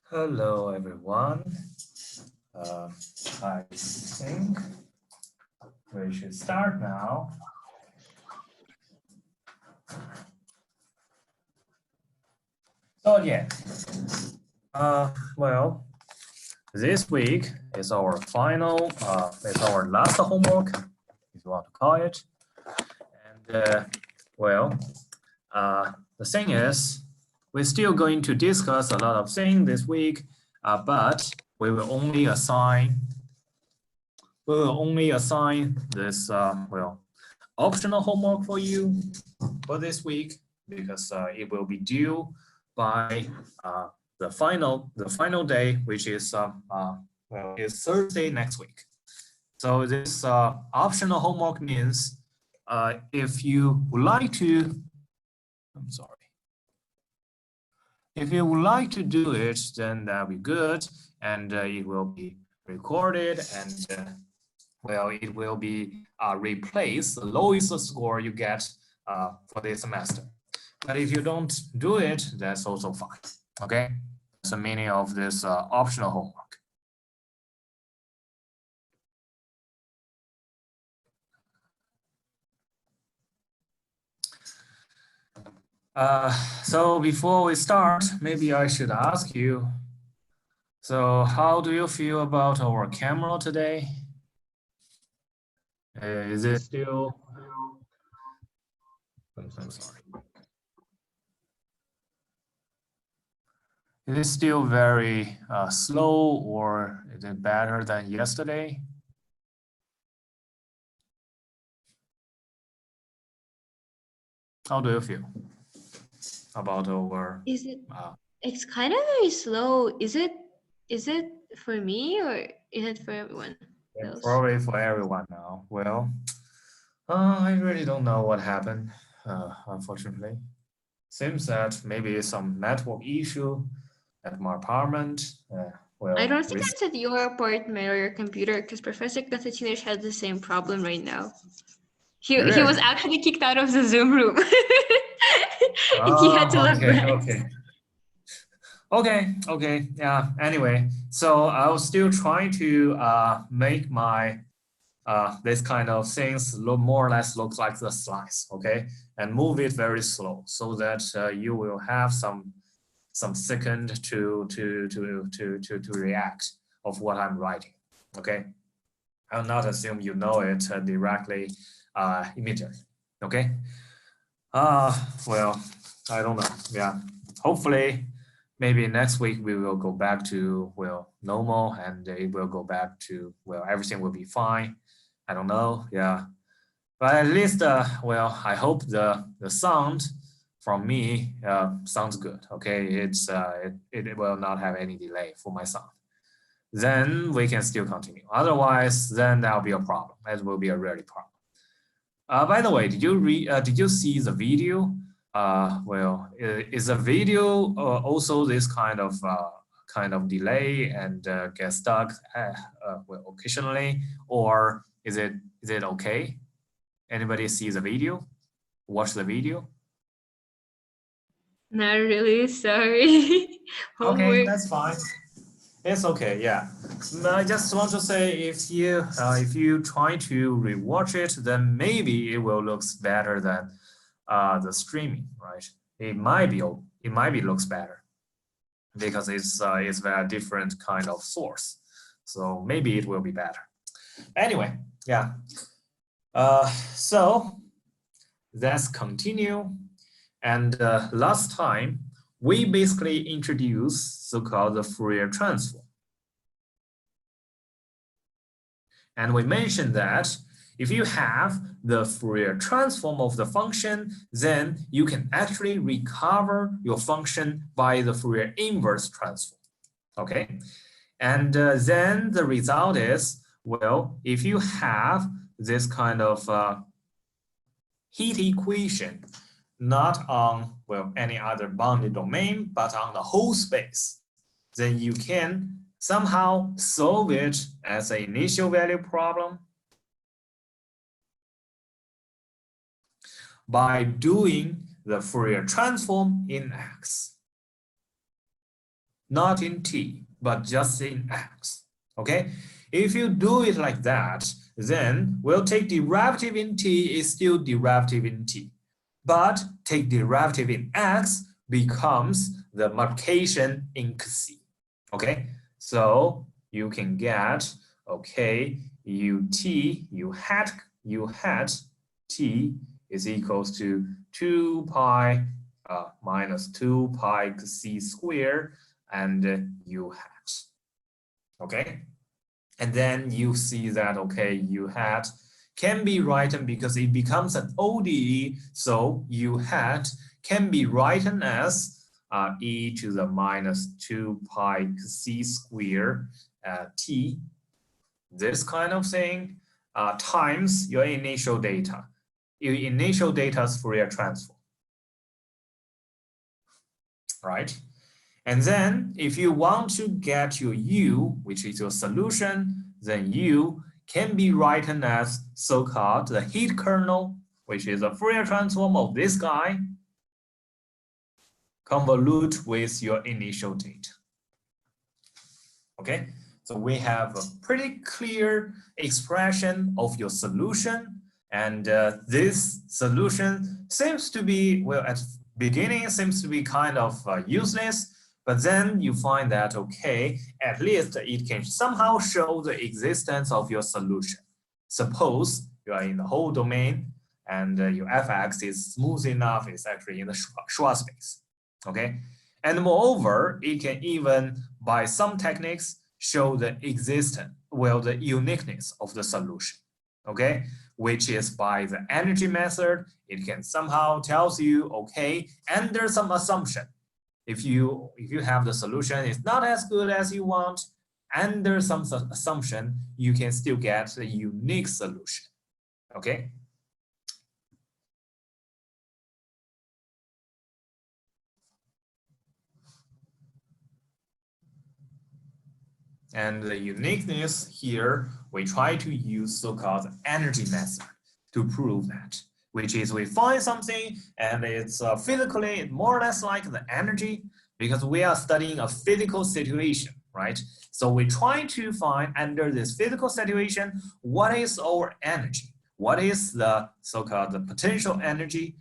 Hello, everyone. I think we should start now. So yeah, well, this week is our final, it's our last homework, if you want to call it. And the thing is, we're still going to discuss a lot of things this week, but we will only assign this optional homework for you for this week because it will be due by the final day, which is is Thursday next week. So this optional homework means if you would like to, if you would like to do it, then that'll be good, and it will be recorded, and it will be replace the lowest score you get for this semester. But if you don't do it, that's also fine. Okay, that's the meaning of this optional homework. So before we start, maybe I should ask you, so how do you feel about our camera today? Is it still, I'm sorry. Is it still very slow, or is it better than yesterday? How do you feel about our? Is it? It's kind of very slow. Is it for me or is it for everyone else? Probably for everyone now. Well, I really don't know what happened. Unfortunately, seems that maybe some network issue at my apartment. Well, I don't think it's at your apartment or your computer because Professor Konstantinovich has the same problem right now. He was actually kicked out of the Zoom room. He had to left back. Okay. Yeah. Anyway, so I was still trying to make my this kind of things look more or less looks like the slides, okay, and move it very slow so that you will have some second to react of what I'm writing, okay. I'll not assume you know it directly immediately, okay. Well, I don't know. Yeah, hopefully maybe next week we will go back to normal, and it will go back to everything will be fine. I don't know. Yeah, but at least I hope the sound from me sounds good. Okay, it will not have any delay for my sound. Then we can still continue. Otherwise, then that'll be a problem. It will be a really problem. By the way, did you see the video? Is the video also this kind of delay and get stuck occasionally, or is it okay? Anybody see the video? Watch the video? Not really, sorry. Okay, that's fine. It's okay, yeah. I just want to say if you try to rewatch it, then maybe it will look better than the streaming, right? It might be looks better because it's a different kind of source. So maybe it will be better. Anyway, yeah. So let's continue. And last time we basically introduced so-called the Fourier transform. And we mentioned that if you have the Fourier transform of the function, then you can actually recover your function by the Fourier inverse transform. Okay, and then the result is, well, if you have this kind of heat equation, not on any other bounded domain, but on the whole space, then you can somehow solve it as an initial value problem by doing the Fourier transform in X. not in t, but just in x. Okay, if you do it like that, then we'll take derivative in t is still derivative in t, but take derivative in x becomes the multiplication in c. Okay, so you can get, okay, u hat t is equals to 2 pi minus 2 pi c squared and u hat. Okay, and then you see that, okay, u hat can be written because it becomes an ODE, so u hat can be written as e to the minus 2 pi c squared t, this kind of thing, times your initial data. Your initial data's Fourier transform, right? And then if you want to get your u, which is your solution, then u can be written as so-called the heat kernel, which is a Fourier transform of this guy, convolute with your initial data. Okay, so we have a pretty clear expression of your solution, and this solution seems to be, well, at the beginning it seems to be kind of useless, but then you find that, okay, at least it can somehow show the existence of your solution. Suppose you are in the whole domain and your fx is smooth enough, it's actually in the Schwarz space. Okay, and moreover, it can even, by some techniques, show the existence, well, the uniqueness of the solution. Okay, which is by the energy method. It can somehow tells you, okay, under some assumption, if you have the solution is not as good as you want, under some assumption, you can still get a unique solution. Okay. And the uniqueness here, we try to use so-called energy method to prove that, which is we find something and it's physically more or less like the energy, because we are studying a physical situation, right? So we try to find under this physical situation, what is our energy? What is the so-called the potential energy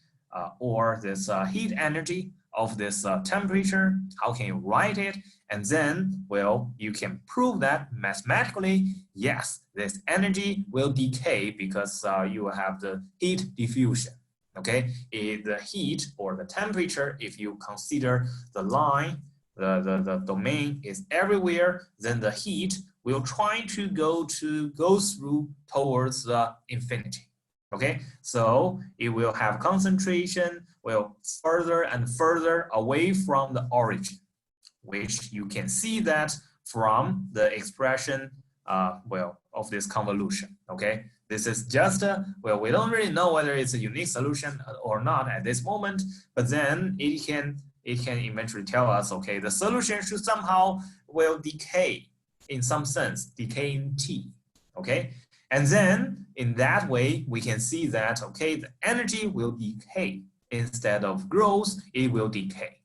or this heat energy of this temperature? How can you write it? And then, well, you can prove that mathematically, yes, this energy will decay because you have the heat diffusion. Okay, the heat or the temperature, if you consider the line, the domain is everywhere, then the heat will try to go through towards the infinity. Okay, so it will have concentration, will further and further away from the origin, which you can see that from the expression, well, of this convolution. Okay, this is just well, we don't really know whether it's a unique solution or not at this moment, but then it can eventually tell us, okay, the solution should somehow will decay in some sense, decay in t. Okay, and then in that way we can see that, okay, the energy will decay instead of growth, it will decay.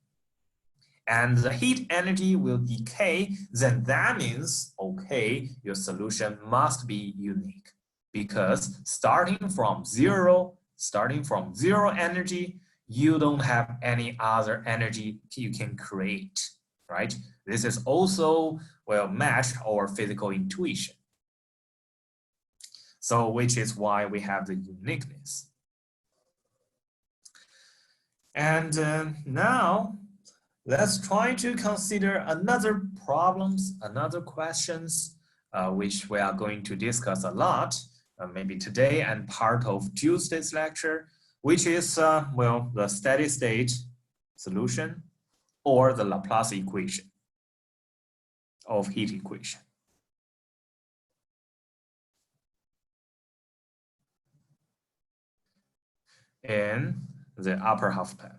And the heat energy will decay, then that means, okay, your solution must be unique, because starting from zero energy, you don't have any other energy you can create, right? This is also, well, match our physical intuition. So which is why we have the uniqueness. And now, let's try to consider another problems, another questions, which we are going to discuss a lot, maybe today and part of Tuesday's lecture, which is, well, the steady state solution or the Laplace equation of heat equation. In the upper half plane.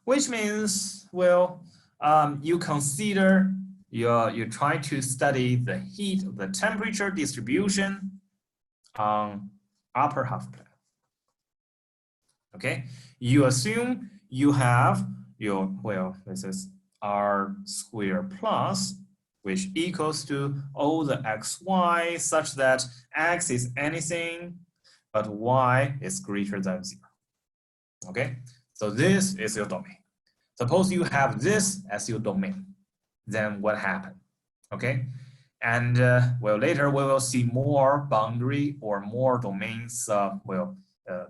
Which means, well, you consider you try to study the heat, the temperature distribution on upper half plane. Okay, you assume you have your, well, this is r squared plus, which equals to all the xy such that x is anything but y is greater than 0. Okay, so this is your domain. Suppose you have this as your domain, then what happened? Okay, and well, later we will see more boundary or more domains,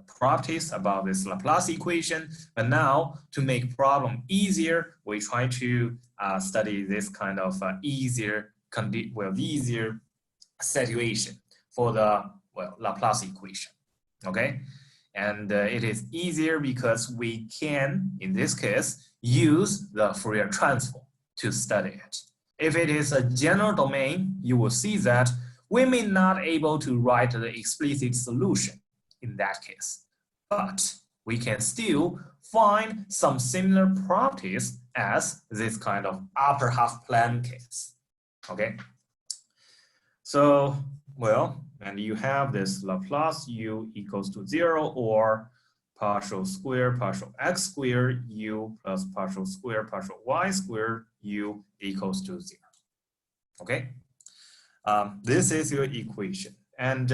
properties about this Laplace equation. But now, to make problem easier, we try to study this kind of easier situation for the Laplace equation. Okay, and it is easier because we can, in this case, use the Fourier transform to study it. If it is a general domain, you will see that we may not able to write the explicit solution in that case, but we can still find some similar properties as this kind of upper half plane case. Okay, so well, and you have this Laplace u equals to 0 or partial square partial x squared u plus partial square partial y squared u equals to 0. Okay, this is your equation. And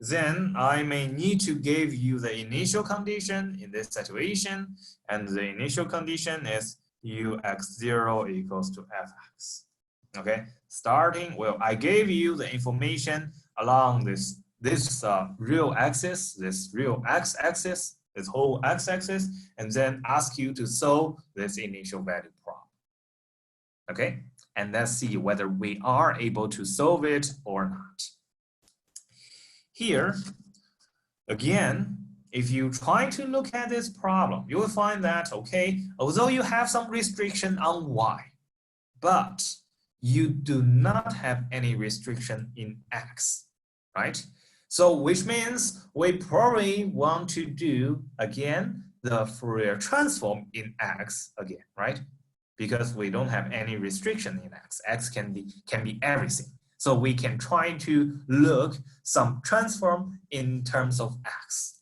then I may need to give you the initial condition in this situation. And the initial condition is ux0 equals to fx. Okay, starting, well, I gave you the information along this real axis, this real x-axis, this whole x-axis, and then ask you to solve this initial value problem. Okay, and let's see whether we are able to solve it or not. Here, again, if you try to look at this problem, you will find that, okay, although you have some restriction on y, but you do not have any restriction in x, right? So which means we probably want to do, again, the Fourier transform in x again, right? Because we don't have any restriction in x. X can be everything. So we can try to look some transform in terms of x.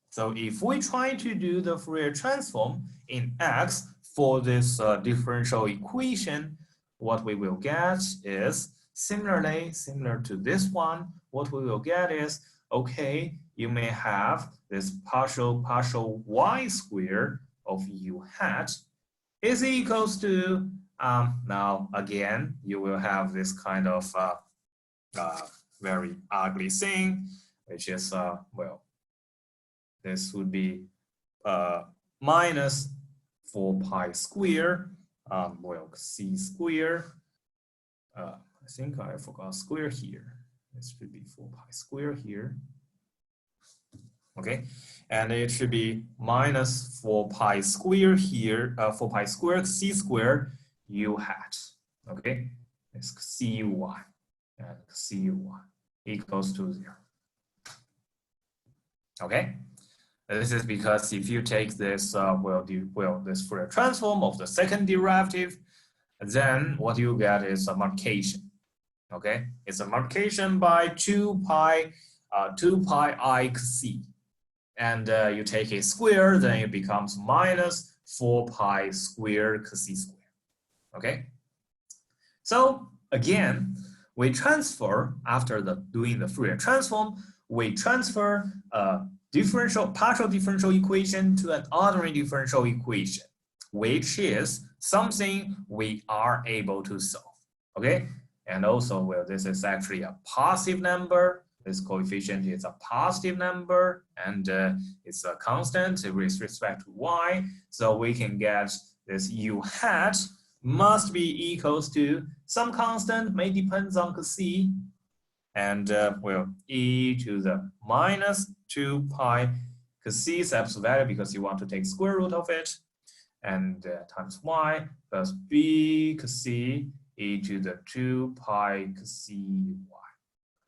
So if we try to do the Fourier transform in x for this differential equation, what we will get is similar to this one. What we will get is, okay, you may have this partial y squared of u hat is equals to, now again, you will have this kind of very ugly thing, which is, well, this would be minus 4 pi square, well, c square. I think I forgot square here. This should be 4 pi square here. Okay, and it should be minus 4 pi square here, 4 pi square c square u hat. Okay, it's cuy and cuy equals to 0. Okay, this is because if you take this this Fourier transform of the second derivative, then what you get is a multiplication. Okay, it's a multiplication by 2 pi I c. And you take a square, then it becomes minus 4 pi squared c squared. Okay, so again, we transfer, after doing the Fourier transform, we transfer a partial differential equation to an ordinary differential equation, which is something we are able to solve. Okay, and also, well, this is actually a positive number. This coefficient is a positive number, and it's a constant with respect to y. So we can get this u hat must be equals to some constant, may depends on c, and well, e to the minus 2 pi, because c is absolute value because you want to take square root of it, and times y plus b c e to the 2 pi cy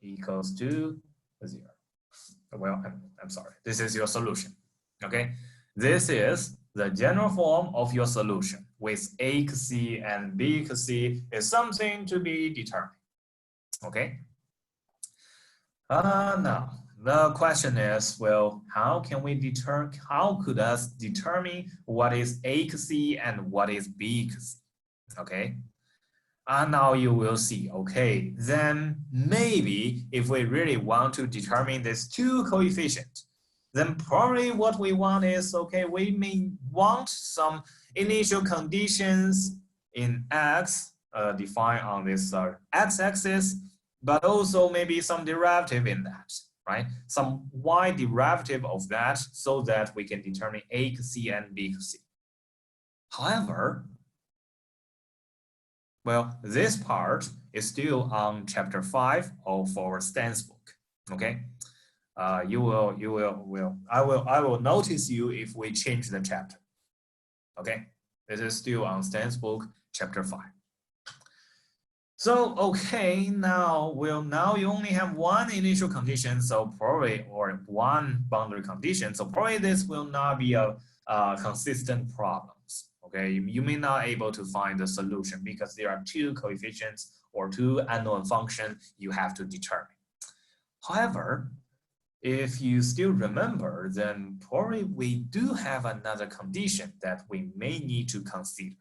equals to 0. Well, I'm sorry. This is your solution. Okay, this is the general form of your solution with a c and b c is something to be determined. Okay. Now the question is, well, how could us determine what is A C and what is B C? Okay. And now you will see, okay, then maybe if we really want to determine these two coefficients, then probably what we want is, okay, we may want some initial conditions in X defined on this X-axis, but also maybe some derivative in that, right? Some Y derivative of that so that we can determine A C and B C. However, well, this part is still on chapter 5 of our stance book. Okay, I will notice you if we change the chapter. Okay, this is still on stance book chapter 5. So okay, now you only have one initial condition, so probably or one boundary condition. So probably this will not be a consistent problem. Okay, you may not able to find the solution because there are two coefficients or two unknown functions you have to determine. However, if you still remember, then probably we do have another condition that we may need to consider.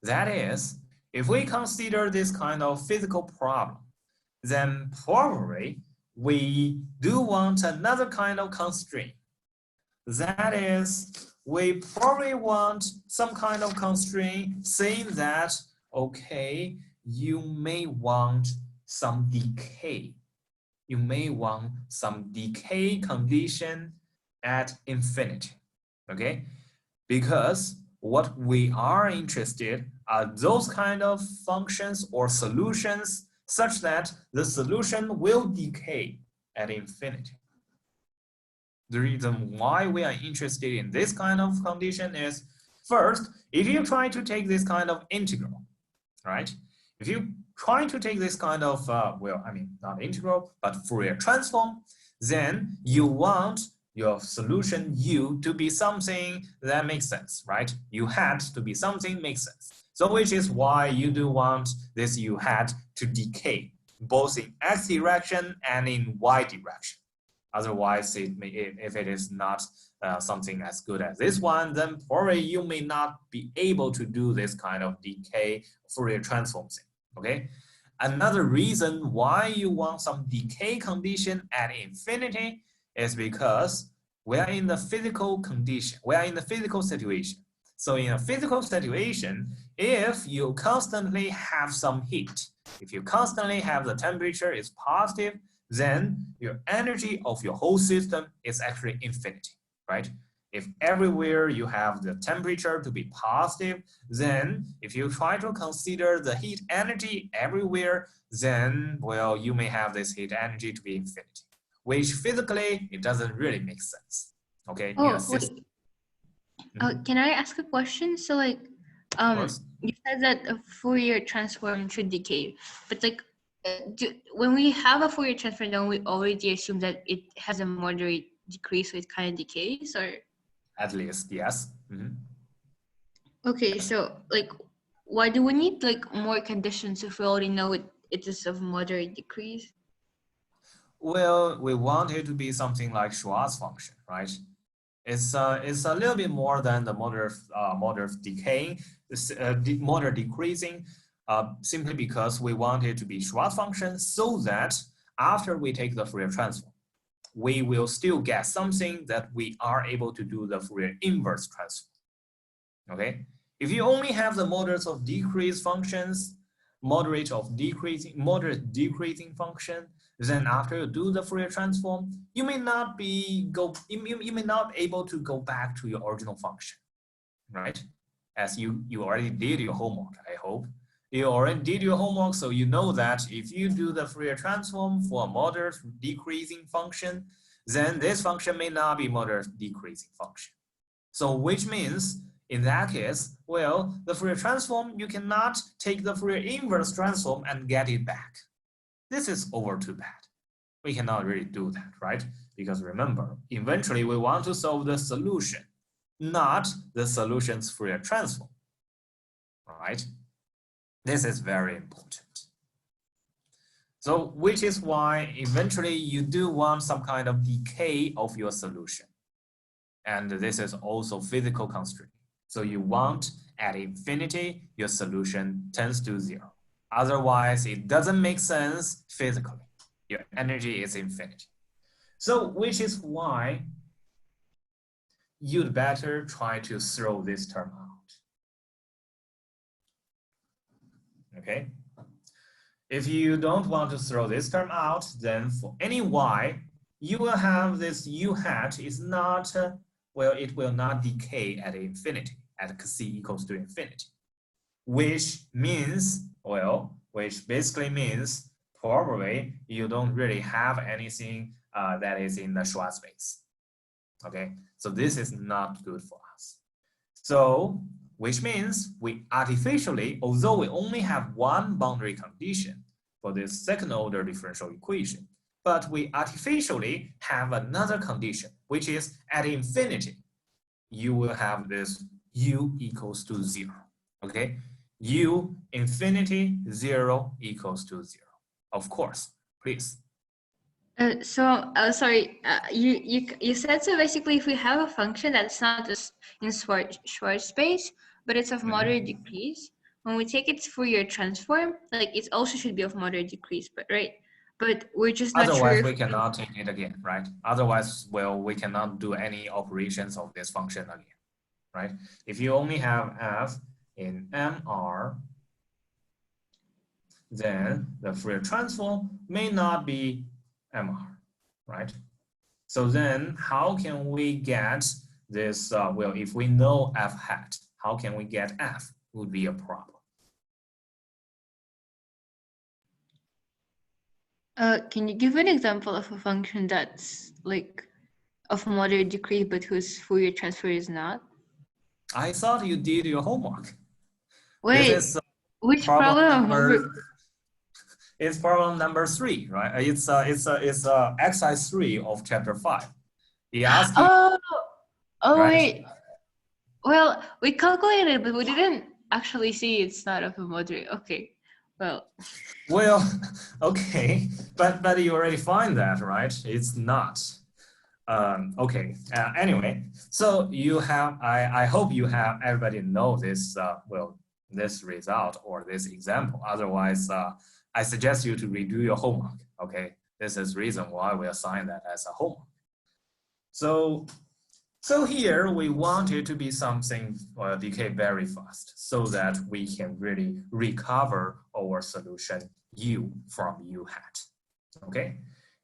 That is, if we consider this kind of physical problem, then probably we do want another kind of constraint. That is, we probably want some kind of constraint saying that, okay, you may want some decay. You may want some decay condition at infinity, okay? Because what we are interested are those kind of functions or solutions such that the solution will decay at infinity. The reason why we are interested in this kind of condition is, first, if you try to take this kind of integral, right? If you try to take this kind of, not integral, but Fourier transform, then you want your solution U to be something that makes sense, right? U hat to be something makes sense. So which is why you do want this U hat to decay, both in X direction and in Y direction. Otherwise, if it is not something as good as this one, then probably you may not be able to do this kind of decay Fourier transform thing, okay? Another reason why you want some decay condition at infinity is because we are in the physical condition, we are in the physical situation. So in a physical situation, if you constantly have some heat, if you constantly have the temperature is positive, then your energy of your whole system is actually infinity, right? If everywhere you have the temperature to be positive, then if you try to consider the heat energy everywhere, then, well, you may have this heat energy to be infinity, which physically, it doesn't really make sense, okay? Can I ask a question? So like, you said that a Fourier transform should decay, but like, when we have a Fourier transform, don't we already assume that it has a moderate decrease, so it kind of decays, or? At least, yes. Okay, so like, why do we need like more conditions if we already know it is of moderate decrease? Well, we want it to be something like Schwarz function, right? It's a little bit more than the moderate decaying, moderate decreasing, simply because we want it to be Schwarz function so that after we take the Fourier transform, we will still get something that we are able to do the Fourier inverse transform. Okay, if you only have the moderates of decrease functions, moderate decreasing function, then after you do the Fourier transform, you may not be able to go back to your original function, right? As you already did your homework, I hope. You already did your homework, so you know that if you do the Fourier transform for a moderate decreasing function, then this function may not be moderate decreasing function. So which means, in that case, well, the Fourier transform, you cannot take the Fourier inverse transform and get it back. This is over too bad. We cannot really do that, right? Because remember, eventually we want to solve the solution, not the solution's Fourier transform, right? This is very important. So which is why eventually you do want some kind of decay of your solution. And this is also physical constraint. So you want at infinity, your solution tends to 0. Otherwise, it doesn't make sense physically. Your energy is infinity. So which is why you'd better try to throw this term out. Okay? If you don't want to throw this term out, then for any y, you will have this u hat is not, well, it will not decay at infinity, at c equals to infinity, which means, well, which basically means probably you don't really have anything that is in the Schwarz space. Okay, so this is not good for us. So, which means we artificially, although we only have one boundary condition for this second order differential equation, but we artificially have another condition, which is at infinity, you will have this u equals to 0. Okay, u infinity 0 equals to 0. Of course, please. Sorry, you said, so basically if we have a function that's not just in Schwarz space, but it's of moderate degrees, when we take its Fourier transform, like it also should be of moderate degrees, but right? But we're just not sure. Otherwise, we cannot take it again, right? Otherwise, well, we cannot do any operations of this function again, right? If you only have f in MR, then the Fourier transform may not be MR, right? So then how can we get this, well, if we know f hat, how can we get f would be a problem. Can you give an example of a function that's like of moderate degree but whose Fourier transform is not? I thought you did your homework. Wait, this is, which problem? It's problem number 3, right? It's exercise 3 of chapter 5. He asked you. Oh right? wait. Well, we calculated, but we didn't actually see it's not of a moderate. Okay. Well, okay, but you already find that, right? It's not. Okay. Anyway, so you have. I hope you have. Everybody know this. Well, this result or this example. Otherwise, I suggest you to redo your homework. Okay. This is reason why we assign that as a homework. So here we want it to be something decay very fast so that we can really recover our solution u from u hat, okay?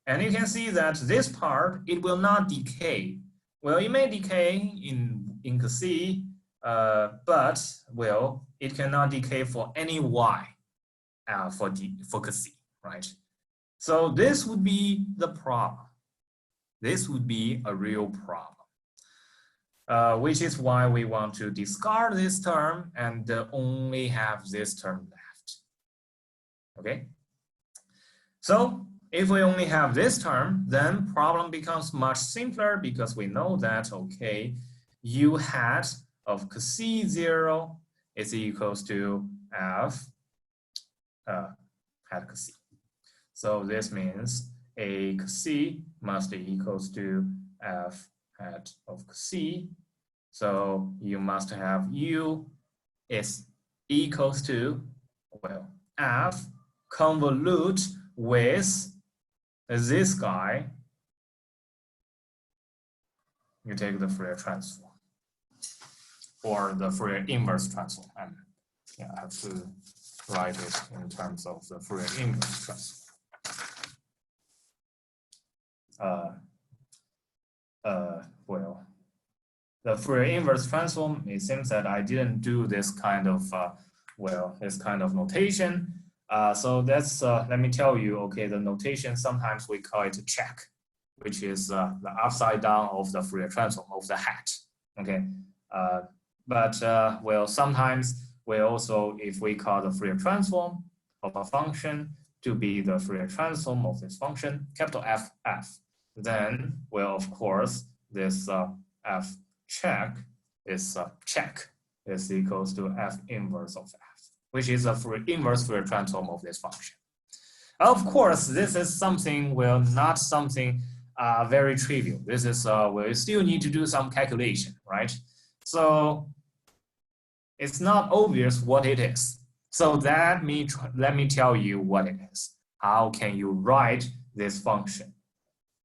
And you can see that this part, it will not decay. Well, it may decay in C, but, well, it cannot decay for any y for C, right? So this would be the problem. This would be a real problem. Which is why we want to discard this term and only have this term left. Okay? So if we only have this term, then problem becomes much simpler because we know that, okay, u hat of C0 is equals to f hat C. So this means a C must be equals to f hat of C. So you must have u is equals to, well, f convolute with this guy. You take the Fourier transform or the Fourier inverse transform. And yeah, I have to write it in terms of the Fourier inverse transform. Well, the Fourier inverse transform, it seems that I didn't do this kind of, this kind of notation. So that's, let me tell you, okay, the notation, sometimes we call it check, which is the upside down of the Fourier transform of the hat, okay? Well, sometimes we also, if we call the Fourier transform of a function to be the Fourier transform of this function, capital F, then, well, of course, this F check is equals to F inverse of F, which is a inverse Fourier transform of this function. Of course, this is something, well, not something very trivial. This is, we still need to do some calculation, right? So it's not obvious what it is. So let me tell you what it is. How can you write this function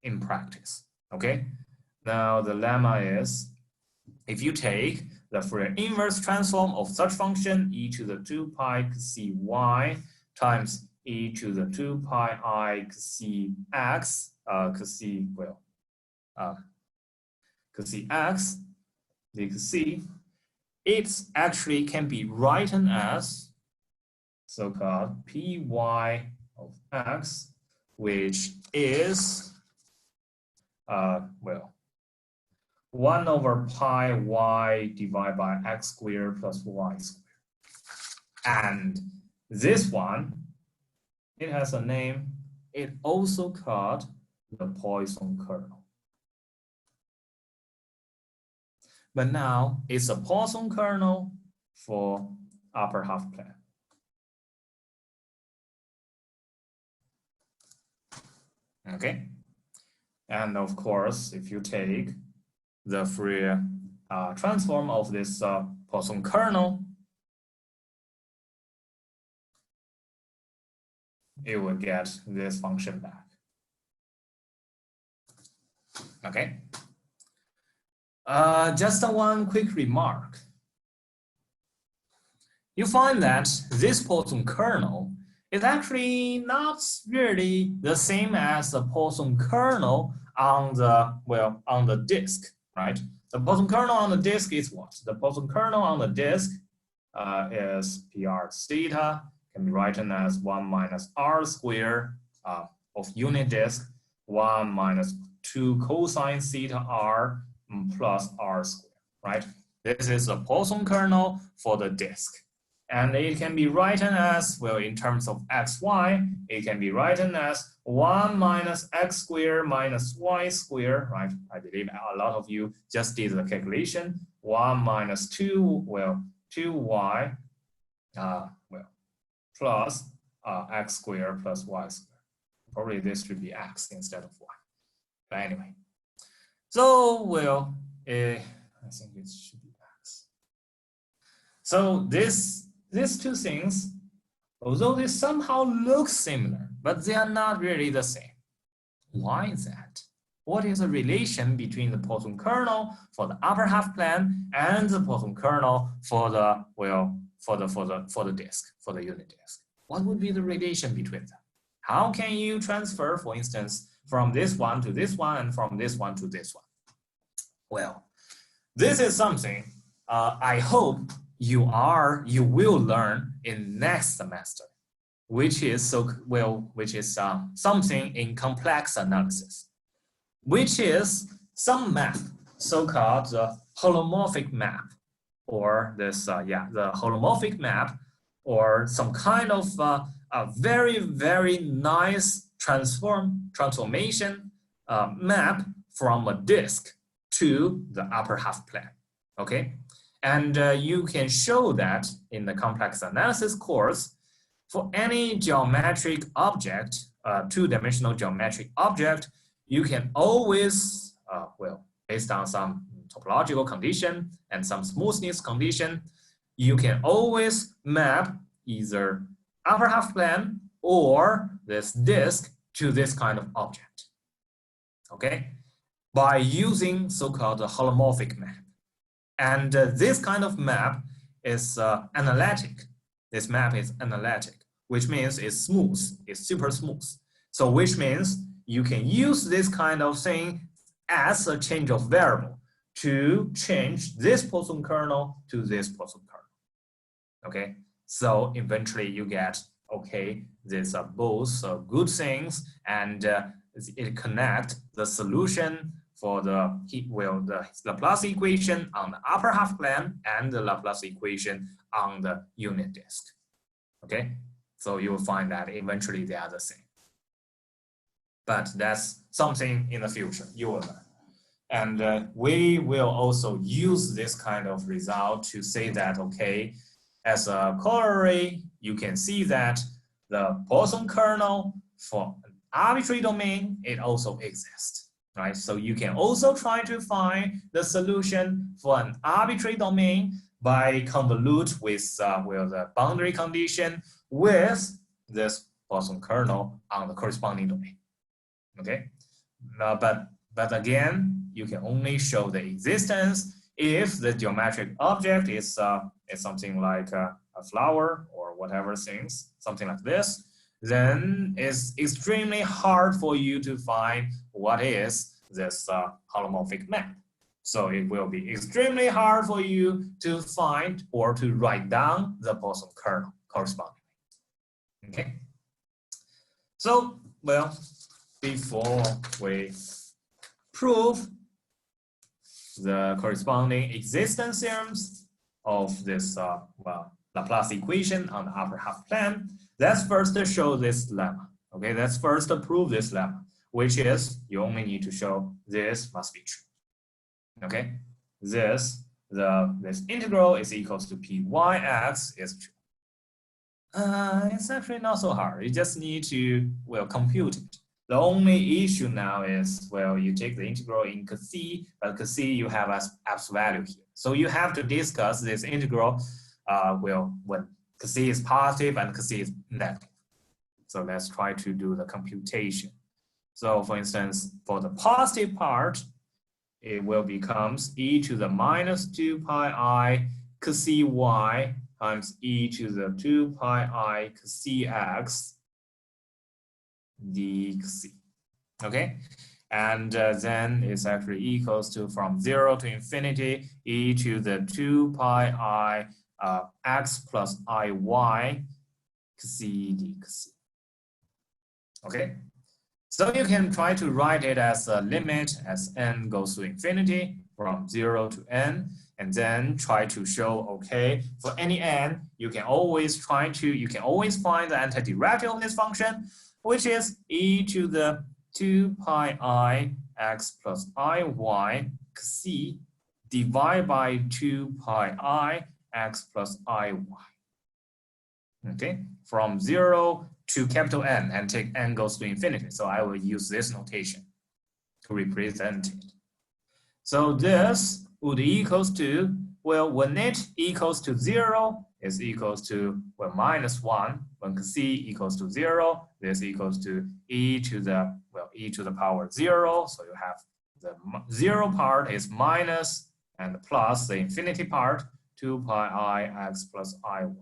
in practice? Okay. Now the lemma is, if you take the Fourier inverse transform of such function e to the 2 pi c y times e to the 2 pi I c x, c x, c, it actually can be written as so-called py of x, which is 1 over pi y divided by x squared plus y squared. And this one, it has a name. It also called the Poisson kernel. But now it's a Poisson kernel for upper half plane. Okay. And of course, if you take the Fourier transform of this Poisson kernel, it will get this function back. Okay. Just one quick remark. You find that this Poisson kernel is actually not really the same as the Poisson kernel on the disk, right? The Poisson kernel on the disk is what? The Poisson kernel on the disk is PR theta, can be written as 1 minus r squared of unit disk, 1 minus 2 cosine theta r plus r squared, right? This is the Poisson kernel for the disk. And it can be written as, well, in terms of xy, it can be written as 1 minus x squared minus y squared, right? I believe a lot of you just did the calculation. 1 minus 2, 2y, plus x squared plus y squared. Probably this should be x instead of y. But anyway, so, I think it should be x. So these two things, although they somehow look similar, but they are not really the same. Why is that? What is the relation between the Poisson kernel for the upper half plane and the Poisson kernel for the disk, for the unit disk? What would be the relation between them? How can you transfer, for instance, from this one to this one and from this one to this one? Well, this is something I hope you will learn in next semester, which is something in complex analysis, which is some map, so-called the holomorphic map, or this the holomorphic map, or some kind of a very, very nice transformation map from a disk to the upper half plane. Okay. And you can show that in the complex analysis course for any geometric object, two-dimensional geometric object, you can always, based on some topological condition and some smoothness condition, you can always map either upper half plane or this disk to this kind of object, okay, by using so-called holomorphic map. And this kind of map is analytic. This map is analytic, which means it's smooth, it's super smooth. So which means you can use this kind of thing as a change of variable to change this Poisson kernel to this Poisson kernel. Okay, so eventually you get, okay, these are both good things, and it connects the solution for the Laplace equation on the upper half plane and the Laplace equation on the unit disk. Okay, so you will find that eventually they are the same. But that's something in the future you will learn. And we will also use this kind of result to say that, okay, as a corollary, you can see that the Poisson kernel for an arbitrary domain, it also exists, right? So you can also try to find the solution for an arbitrary domain by convolute with the boundary condition with this Poisson kernel on the corresponding domain. Okay, but again, you can only show the existence if the geometric object is something like a flower or whatever things, something like this. Then it's extremely hard for you to find what is this holomorphic map. So it will be extremely hard for you to find or to write down the Poisson kernel correspondingly. Okay. So, well, before we prove the corresponding existence theorems of this Laplace equation on the upper half plane, let's first show this lemma. Okay, let's first prove this lemma, which is you only need to show this must be true. Okay, this integral is equals to Pyx is true. It's actually not so hard. You just need to compute it. The only issue now is you take the integral in c, but c you have as absolute value here. So you have to discuss this integral when c is positive and c is negative. So let's try to do the computation. So for instance, for the positive part, it will becomes e to the minus 2 pi I cy times e to the 2 pi I cx dc. Okay, and then it's actually equals to from 0 to infinity e to the 2 pi I x plus iy c dc. Okay, so you can try to write it as a limit as n goes to infinity from 0 to n, and then try to show, okay, for any n, you can always find the antiderivative of this function, which is e to the 2 pi I x plus iy c divided by 2 pi I x plus iy. Okay, from 0 to capital N and take n goes to infinity. So I will use this notation to represent it. So this would equals to, when it equals to 0, is equals to, minus 1. When c equals to 0, this equals to e to the power 0. So you have the 0 part is minus and plus the infinity part, 2 pi I x plus iy.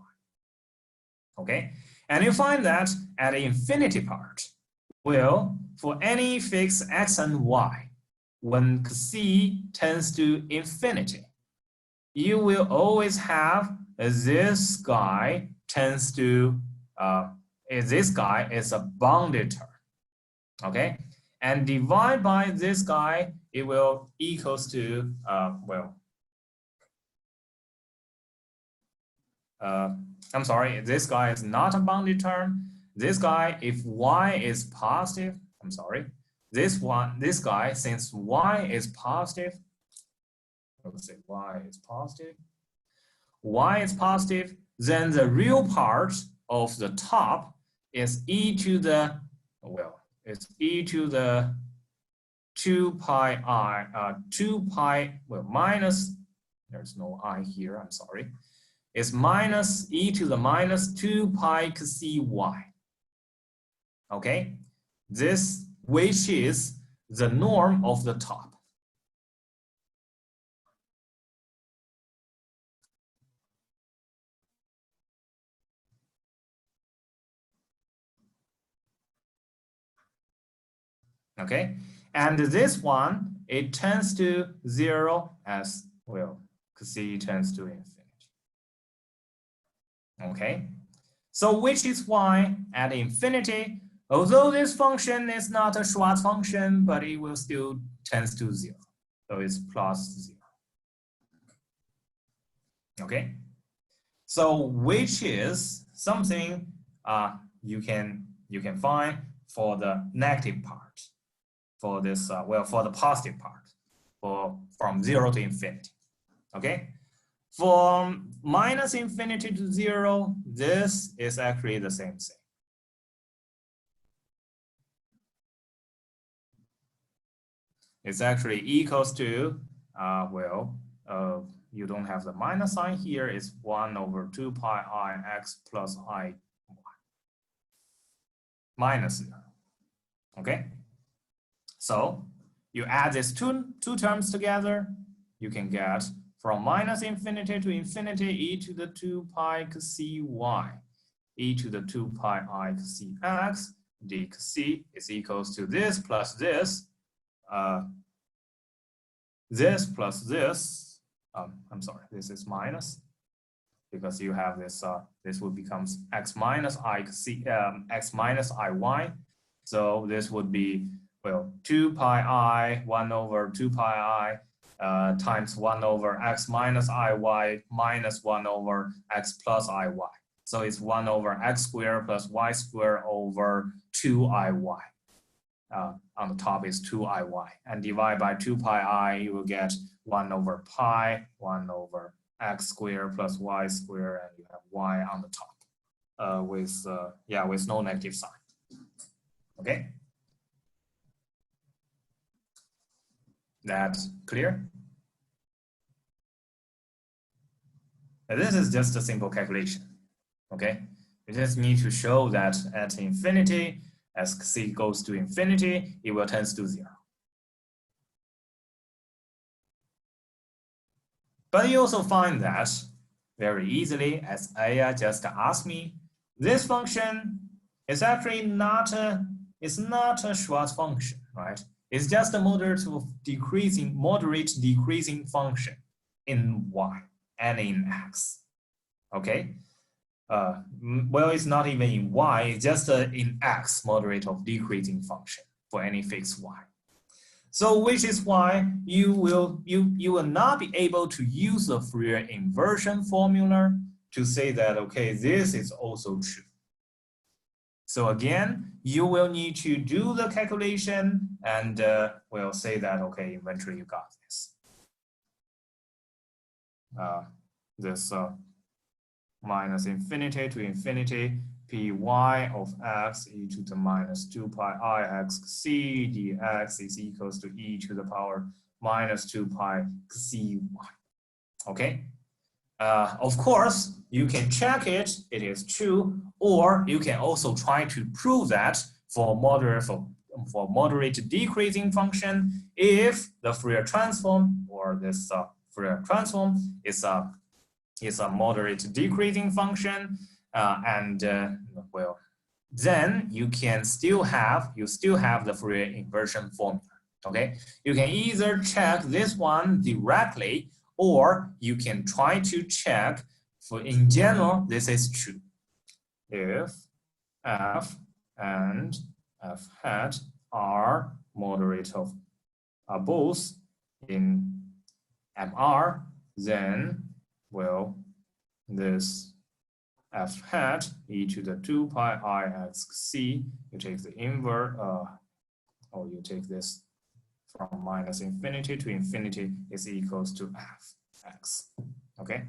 Okay, and you find that at the infinity part, for any fixed x and y, when c tends to infinity, you will always have this guy tends to, this guy is a bounded term, okay? And divide by this guy, it will equals to, I'm sorry, this guy is not a bounded term. This guy, if y is positive, I'm sorry, this guy, since y is positive, let's say y is positive, then the real part of the top is e to the, it's e to the 2 pi I, minus, there's no I here, I'm sorry. Is minus e to the minus 2 pi cy. Okay, this which is the norm of the top. Okay, and this one, it tends to 0 as c tends to infinity. Okay, so which is why at infinity, although this function is not a Schwarz function, but it will still tends to 0. So it's plus 0. Okay, so which is something you can find for the negative part, for this for the positive part, from 0 to infinity. Okay. From minus infinity to 0, this is actually the same thing. it's actually equals to, you don't have the minus sign here, it's 1 over 2 pi I x plus I minus 0. Okay? So you add these two terms together, you can get from minus infinity to infinity e to the 2 pi c y, e to the 2 pi I c x, d c is equals to this plus this, this plus this, I'm sorry, this is minus, because you have this, this would becomes x minus I c, x minus iy. So this would be, well, 2 pi I, 1 over 2 pi I, times 1 over x minus iy minus 1 over x plus iy. So it's 1 over x squared plus y squared over 2iy. On the top is 2iy. And divide by 2 pi I, you will get 1 over pi, 1 over x squared plus y squared, and you have y on the top with no negative sign. Okay? That's clear? And this is just a simple calculation. Okay? You just need to show that at infinity, as c goes to infinity, it will tend to 0. But you also find that very easily, as Aya just asked me, this function is actually not a Schwarz function, right? It's just a moderate decreasing function in y and in x. Okay. Well, it's not even in y, it's just in x, moderate of decreasing function for any fixed y. So which is why you will not be able to use the Fourier inversion formula to say that, okay, this is also true. So again, you will need to do the calculation and we'll say that, okay, eventually you got this. This minus infinity to infinity py of x e to the minus 2 pi I x c dx is equals to e to the power minus 2 pi cy. Okay. Of course, you can check it is true, or you can also try to prove that for moderate decreasing function, if the Fourier transform or this Fourier transform is a moderate decreasing function, well, then you still have the Fourier inversion formula. Okay, you can either check this one directly, or you can try to check for, in general, this is true. If f and f hat are moderate of both in MR, then, well, this f hat e to the 2 pi I x c, you take the invert, or you take this from minus infinity to infinity is equals to fx. Okay?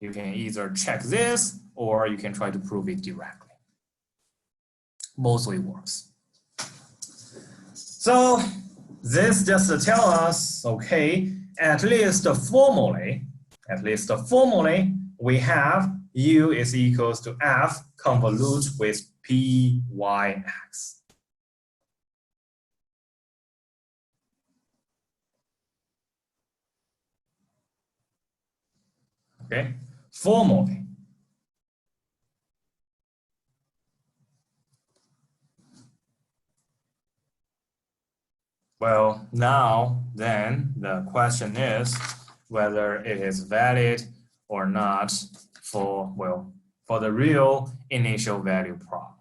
You can either check this or you can try to prove it directly. Mostly works. So this just to tell us, okay, at least formally, we have u is equals to f convolute with pyx. Okay, formally. Well, now then the question is whether it is valid or not for, well, for the real initial value problem.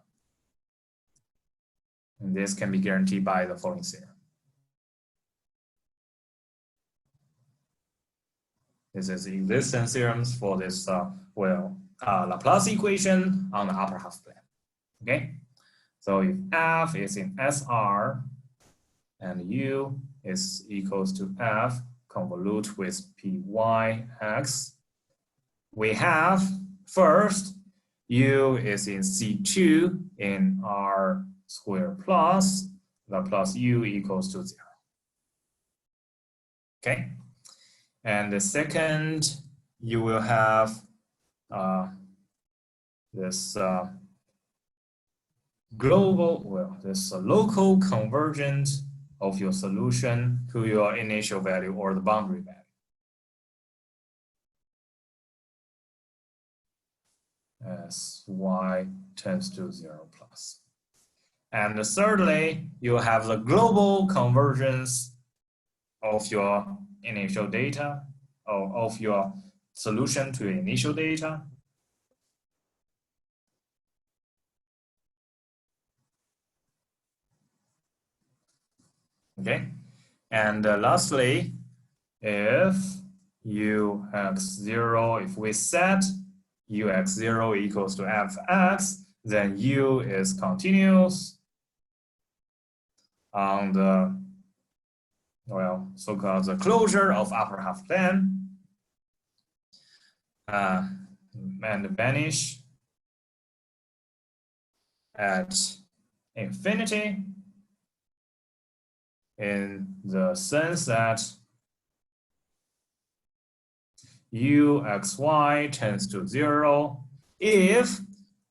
And this can be guaranteed by the following theorem. This is the existence theorems for this, Laplace equation on the upper half plane. Okay, so if f is in SR and u is equals to f convolute with pyx, we have first u is in C2 in R squared plus plus u equals to 0. Okay, and the second, you will have this this local convergence of your solution to your initial value or the boundary value. As y tends to 0 plus. And thirdly, you have the global convergence of your initial data, or of your solution to initial data. Okay, and lastly, if ux0, if we set ux0 equals to fx, then u is continuous on the, well, so-called the closure of upper half plane, and vanish at infinity, in the sense that uxy tends to 0 if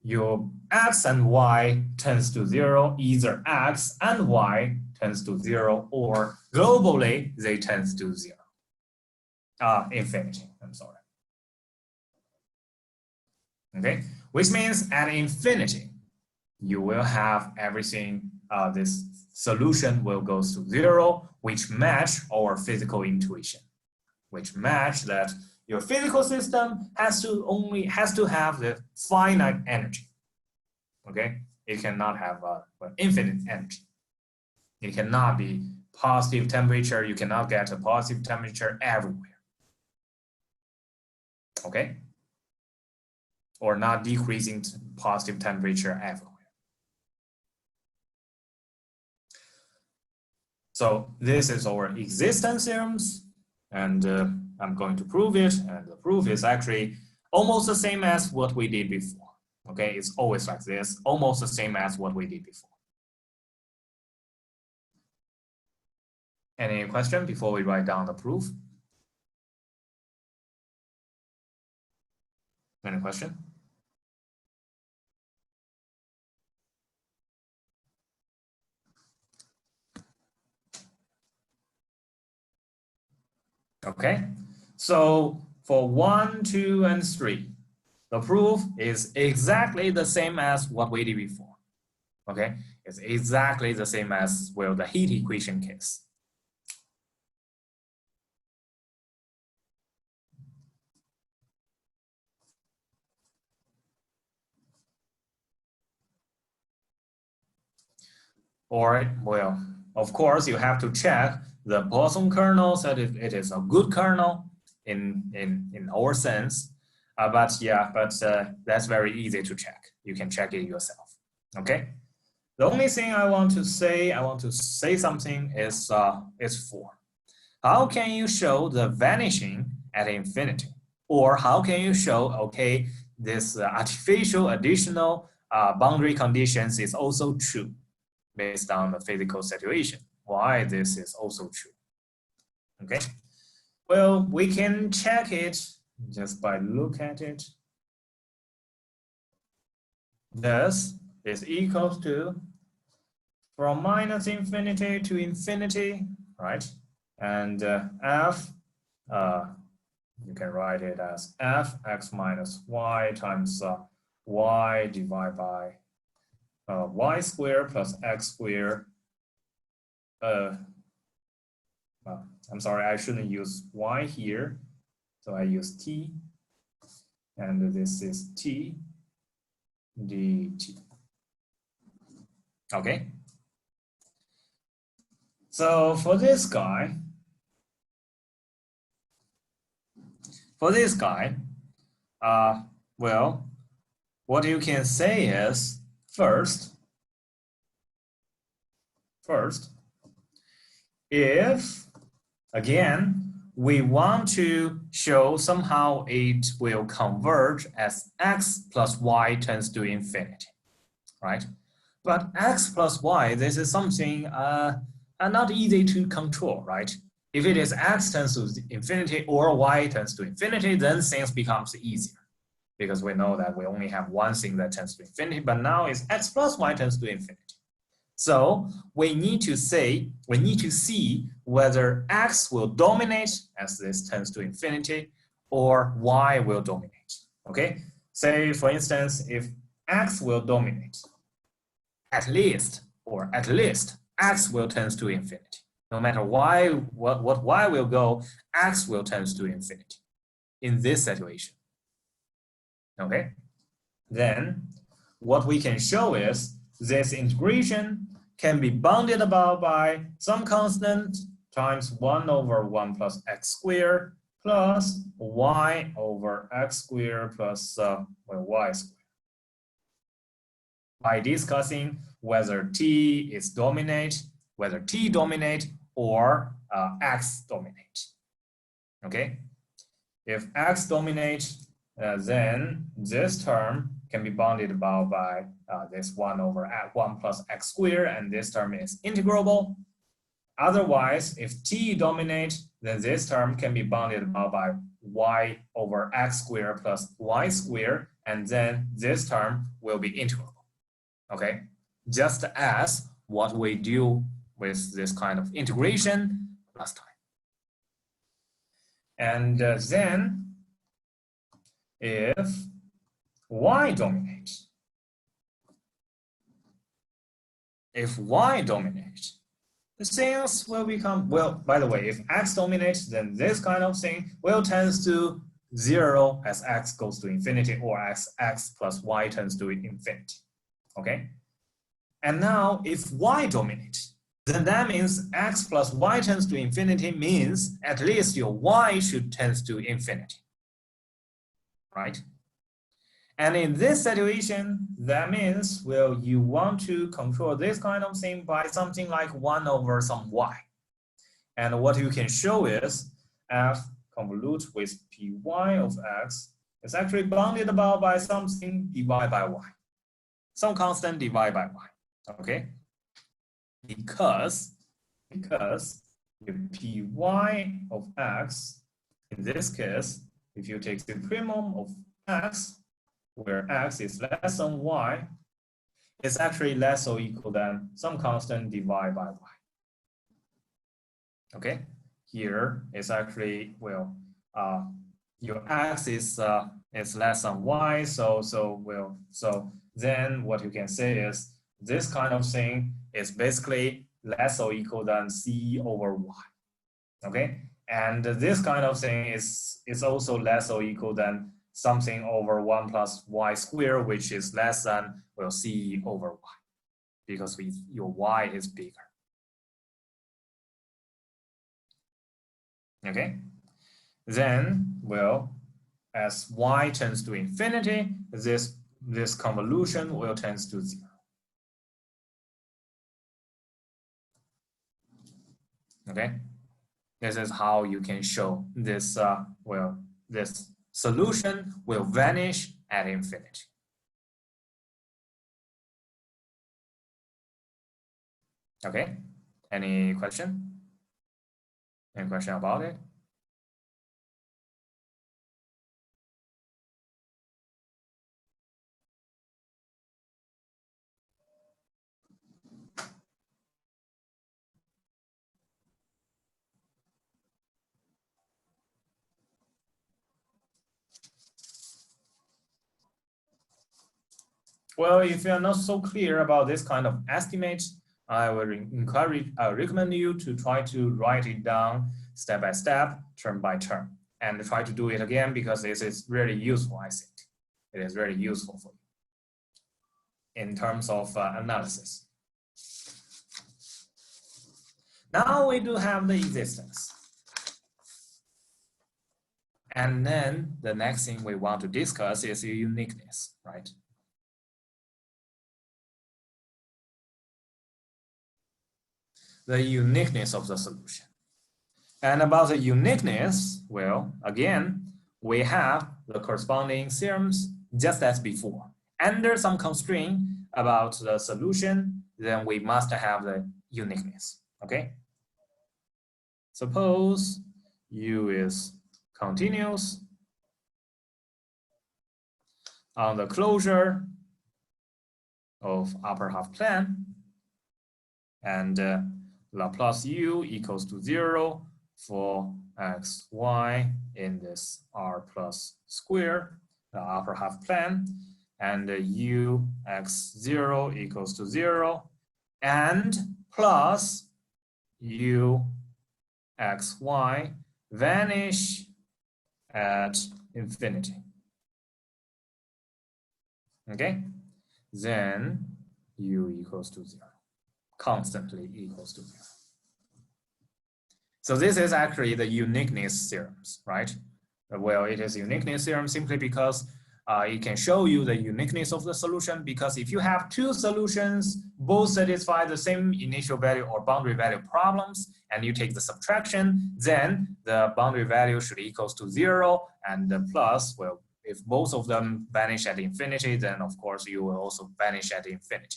your x and y tends to 0, either x and y tends to 0, or globally they tend to 0. Infinity, I'm sorry. Okay, which means at infinity, you will have everything, this solution will go to 0, which match our physical intuition, which match that your physical system has to have the finite energy. Okay, it cannot have infinite energy. It cannot be positive temperature. You cannot get a positive temperature everywhere. Okay, or not decreasing positive temperature everywhere. So this is our existence theorems, and I'm going to prove it, and the proof is actually almost the same as what we did before. Okay, it's always like this, almost the same as what we did before. Any question before we write down the proof? Any question? Okay, so for 1, 2, and 3, the proof is exactly the same as what we did before. Okay, it's exactly the same as, well, the heat equation case. Or, well, of course, you have to check the boson kernel that it is a good kernel in our sense. But that's very easy to check. You can check it yourself. Okay. The only thing I want to say something is 4. How can you show the vanishing at infinity? Or how can you show, okay, this artificial additional boundary conditions is also true based on the physical situation? Why this is also true? Okay. Well, we can check it just by look at it. This is equal to from minus infinity to infinity, right? And f, you can write it as fx minus y times y divided by y squared plus x squared. I'm sorry, I shouldn't use y here. So I use t, and this is t dt. Okay. So for this guy, well, what you can say is first, if again we want to show somehow it will converge as x plus y tends to infinity, right? But x plus y, this is something not easy to control, right? If it is x tends to infinity or y tends to infinity, then things becomes easier because we know that we only have one thing that tends to infinity, but now it's x plus y tends to infinity. So we need to see whether x will dominate as this tends to infinity or y will dominate, okay? Say, for instance, if x will dominate, at least x will tend to infinity. No matter what y will go, x will tend to infinity in this situation, okay? Then what we can show is this integration can be bounded about by some constant times 1 over 1 plus x squared plus y over x squared plus y squared. By discussing whether t is dominate, whether t dominate or x dominate. Okay, if x dominate, then this term can be bounded about by this 1 over 1 plus x squared, and this term is integrable. Otherwise, if t dominate, then this term can be bounded about by y over x squared plus y squared, and then this term will be integrable. Okay, just as what we do with this kind of integration last time. And then if y dominates, the things will become, well, by the way, if x dominates, then this kind of thing will tend to 0 as x goes to infinity, or as x plus y tends to infinity. Okay, and now if y dominates, then that means x plus y tends to infinity means at least your y should tend to infinity, right? And in this situation, that means, well, you want to control this kind of thing by something like 1 over some y. And what you can show is f convolute with py of x is actually bounded about by something divided by y. Some constant divided by y, okay? Because if py of x, in this case, if you take the primum of x, where x is less than y, it's actually less or equal than some constant divided by y. Okay, here it's actually, well, your x is less than y, so then what you can say is this kind of thing is basically less or equal than c over y. Okay, and this kind of thing is also less or equal than something over 1 plus y squared, which is less than, well, c over y, because your y is bigger. Okay, then, well, as y tends to infinity, this convolution will tend to 0. Okay, this is how you can show this, well, this solution will vanish at infinity. Okay, any question? Any question about it? Well, if you are not so clear about this kind of estimates, I would recommend you to try to write it down step by step, term by term, and try to do it again, because this is really useful, I think. It is very useful for you in terms of analysis. Now we do have the existence. And then the next thing we want to discuss is uniqueness, right? The uniqueness of the solution. And about the uniqueness, well, again, we have the corresponding theorems just as before. Under some constraint, about the solution, then we must have the uniqueness, okay? Suppose U is continuous on the closure of upper half plane, and Laplace U equals to 0 for x, y in this R plus square, the upper half plane, and U x 0 equals to 0, and plus U x, y vanish at infinity. Okay, then U equals to 0, constantly equals to 0. So this is actually the uniqueness theorems, right? Well, it is uniqueness theorem simply because it can show you the uniqueness of the solution, because if you have two solutions, both satisfy the same initial value or boundary value problems, and you take the subtraction, then the boundary value should equals to 0, and the plus, well, if both of them vanish at infinity, then of course you will also vanish at infinity.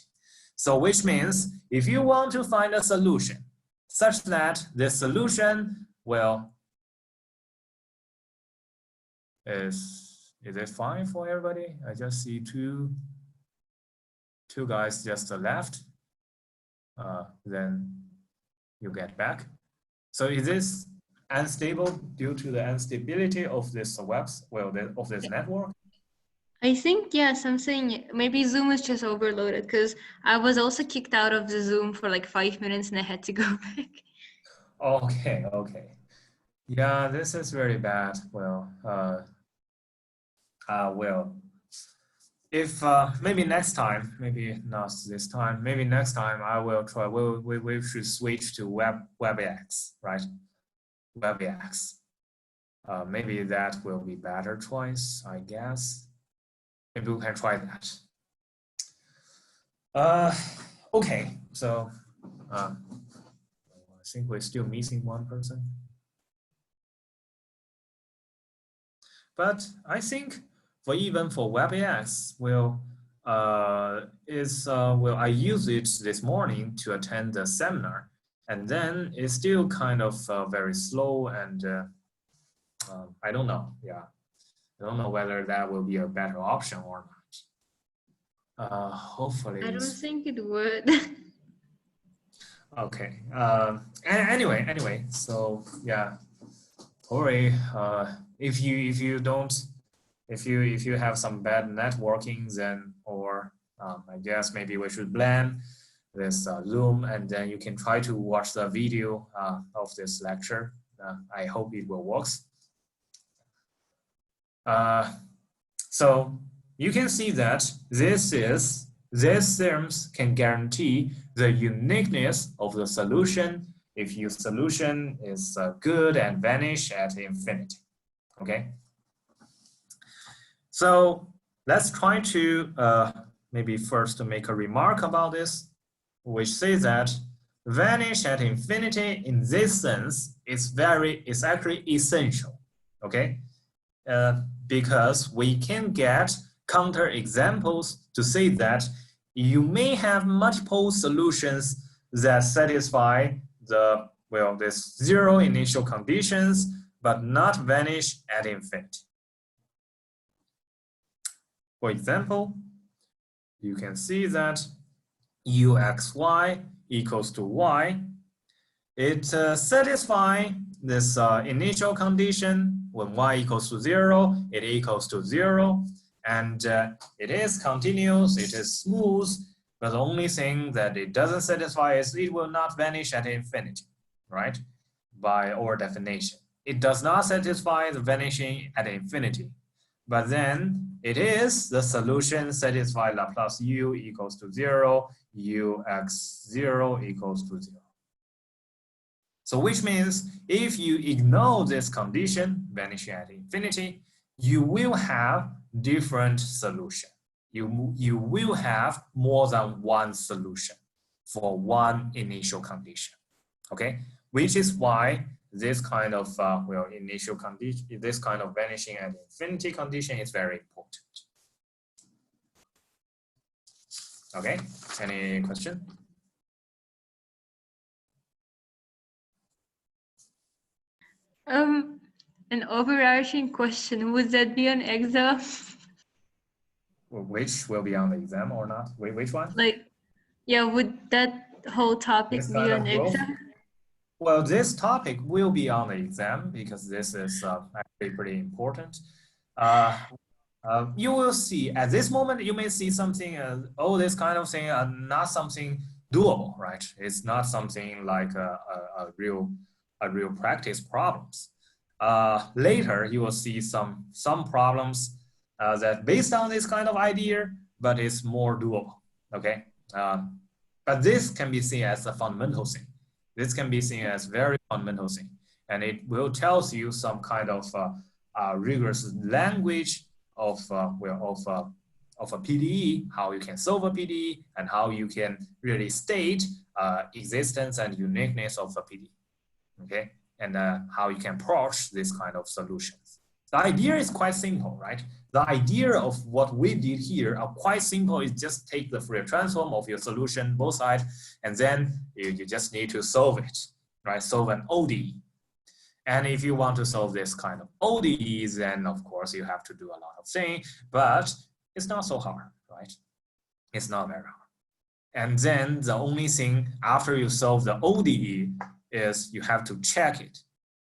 So which means if you want to find a solution such that the solution will is it fine for everybody? I just see two guys just left. Then you get back. So is this unstable due to the instability of this of this network? I think, yeah, something, maybe Zoom is just overloaded, because I was also kicked out of the Zoom for like 5 minutes and I had to go back. Okay, okay. Yeah, this is very bad. Well, if maybe next time, maybe not this time, maybe next time I will try, we should switch to WebEx, right? WebEx. Maybe that will be better choice, I guess. Maybe we can try that. Okay, so I think we're still missing one person. But I think even for WebEx, I use it this morning to attend the seminar, and then it's still kind of very slow, and I don't know. Yeah, I don't know whether that will be a better option or not. Hopefully. I don't think it would. Okay. Anyway. So yeah, Ori, if you have some bad networking, then I guess maybe we should blend this Zoom, and then you can try to watch the video of this lecture. I hope it will work. So you can see that these theorems can guarantee the uniqueness of the solution if your solution is good and vanish at infinity. Okay. So let's try to maybe first to make a remark about this, which says that vanish at infinity in this sense is actually essential. Okay. Because we can get counter examples to say that you may have multiple solutions that satisfy this 0 initial conditions, but not vanish at infinity. For example, you can see that uxy equals to y. It satisfies this initial condition. When y equals to 0, it equals to 0. And it is continuous, it is smooth, but the only thing that it doesn't satisfy is it will not vanish at infinity, right? By our definition. It does not satisfy the vanishing at infinity, but then it is the solution satisfy Laplace u equals to 0, ux0 equals to 0. So which means if you ignore this condition, vanishing at infinity, you will have different solution. You will have more than one solution for one initial condition. Okay, which is why this kind of initial condition, this kind of vanishing at infinity condition is very important. Okay, any question? An overarching question, would that be an exam? Which will be on the exam or not? Which one? Like, yeah, would that whole topic This be kind an of growth? exam? Well, this topic will be on the exam because this is actually pretty important. You will see at this moment, you may see something, oh, this kind of thing, not something doable, right? It's not something like a real practice problems. Later, you will see some problems that based on this kind of idea, but it's more doable, okay? But this can be seen as a fundamental thing. This can be seen as very fundamental thing, and it will tells you some kind of rigorous language of a PDE, how you can solve a PDE, and how you can really state existence and uniqueness of a PDE, okay? And how you can approach this kind of solutions. The idea is quite simple, right? The idea of what we did here are quite simple. Is just take the Fourier transform of your solution, both sides, and then you just need to solve it, right? Solve an ODE. And if you want to solve this kind of ODEs, then of course you have to do a lot of things, but it's not so hard, right? It's not very hard. And then the only thing after you solve the ODE is you have to check it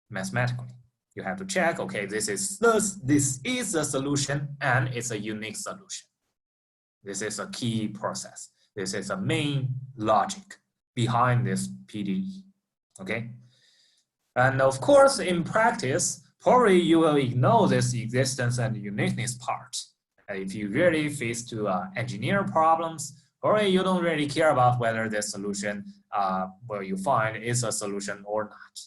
mathematically. You have to check, okay, this is the solution and it's a unique solution. This is a key process. This is a main logic behind this PDE, okay? And of course, in practice, probably you will ignore this existence and uniqueness part. And if you really face to engineer problems, probably you don't really care about whether the solution where you find is a solution or not.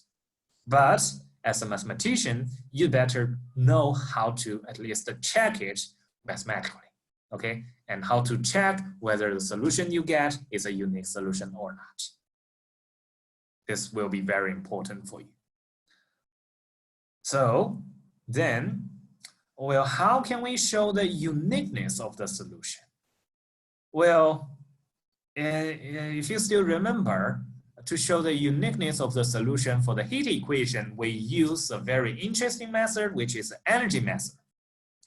But as a mathematician, you better know how to at least check it mathematically, okay? And how to check whether the solution you get is a unique solution or not. This will be very important for you. So then, well, how can we show the uniqueness of the solution? Well, if you still remember, to show the uniqueness of the solution for the heat equation, we use a very interesting method, which is the energy method.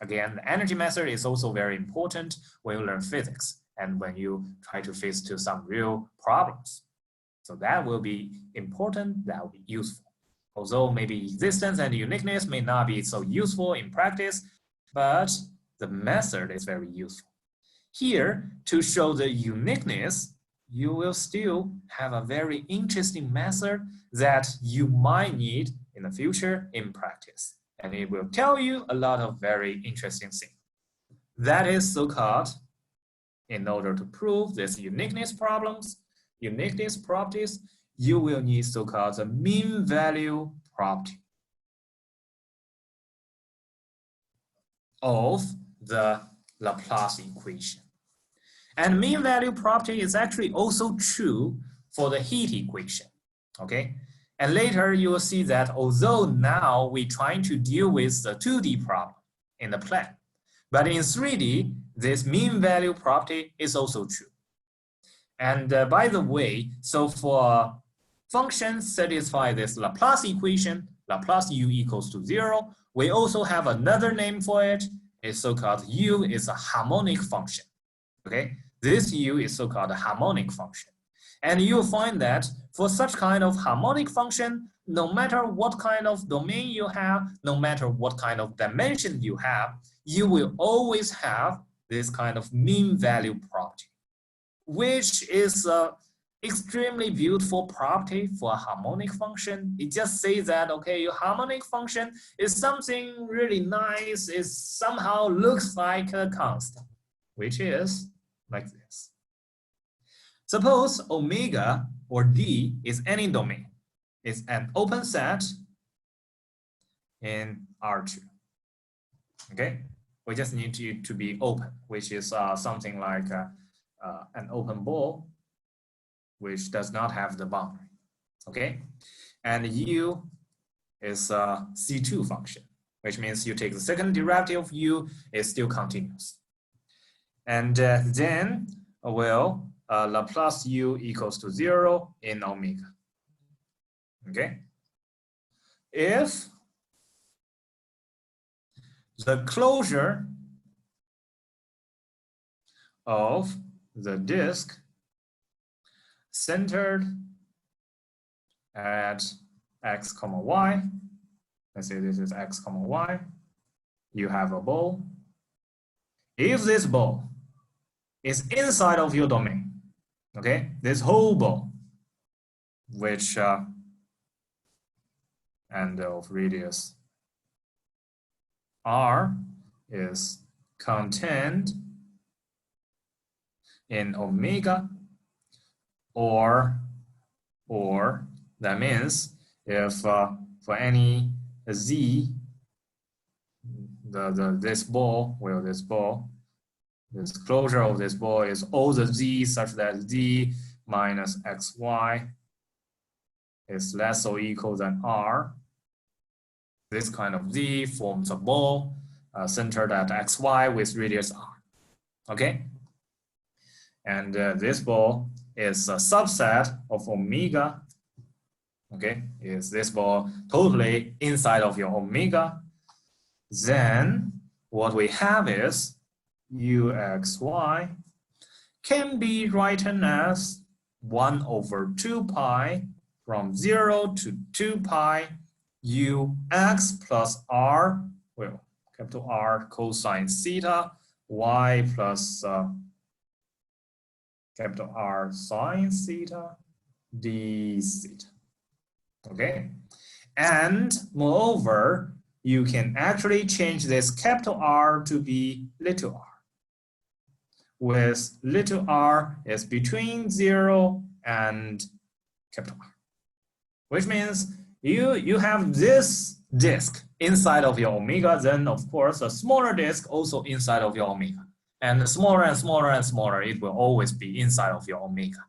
Again, the energy method is also very important when you learn physics and when you try to face to some real problems. So that will be important, that will be useful. Although maybe existence and uniqueness may not be so useful in practice, but the method is very useful. Here, to show the uniqueness, you will still have a very interesting method that you might need in the future in practice. And it will tell you a lot of very interesting things. That is so-called, in order to prove this uniqueness properties, you will need so-called the mean value property of the Laplace equation. And mean value property is actually also true for the heat equation, okay? And later you will see that although now we're trying to deal with the 2D problem in the plan, but in 3D, this mean value property is also true. And by the way, so for functions satisfy this Laplace equation, Laplace u equals to 0, we also have another name for it. It's so-called u is a harmonic function, okay? This u is so-called a harmonic function. And you'll find that for such kind of harmonic function, no matter what kind of domain you have, no matter what kind of dimension you have, you will always have this kind of mean value property, which is an extremely beautiful property for a harmonic function. It just says that, okay, your harmonic function is something really nice, it somehow looks like a constant, which is like this. Suppose omega or D is any domain. It's an open set in R2. Okay, we just need to be open, which is something like an open ball, which does not have the boundary. Okay, and U is a C2 function, which means you take the second derivative of U, is still continuous. And then will Laplace u equals to 0 in omega. Okay. If the closure of the disk centered at x comma y, let's say this is x comma y, you have a ball. If this ball is inside of your domain, okay, this whole ball, which and of radius r is contained in omega, or that means if for any z, this closure of this ball is all the z such that z minus xy is less or equal than r. This kind of z forms a ball centered at xy with radius r. Okay, and this ball is a subset of omega. Okay, is this ball totally inside of your omega? Then what we have is uxy can be written as 1 over 2 pi from 0 to 2 pi ux plus r, well, capital R cosine theta, y plus capital R sine theta, d theta. Okay, and moreover, you can actually change this capital R to be little r, with little r is between 0 and capital R, which means you have this disk inside of your omega, then of course a smaller disk also inside of your omega, and smaller and smaller and smaller, it will always be inside of your omega.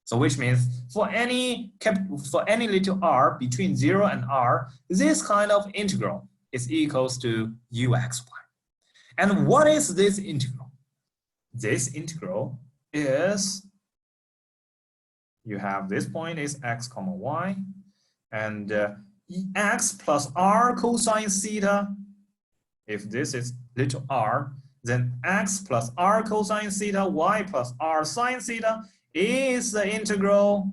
So which means for any little r between 0 and r, this kind of integral is equals to uxy. And what is this integral? This integral is, you have this point is x comma y, and x plus r cosine theta. If this is little r, then x plus r cosine theta, y plus r sine theta is the integral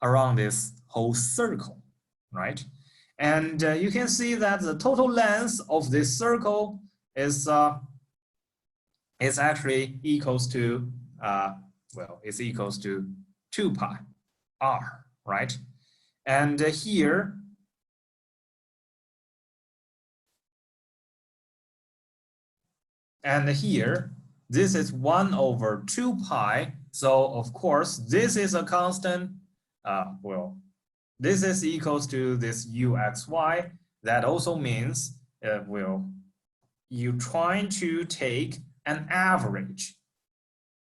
around this whole circle, right? And you can see that the total length of this circle is actually equals to well, it's equals to 2 pi r, right? And here this is 1 over 2 pi. So of course this is a constant. Well, this is equals to this uxy. That also means well, you trying to take an average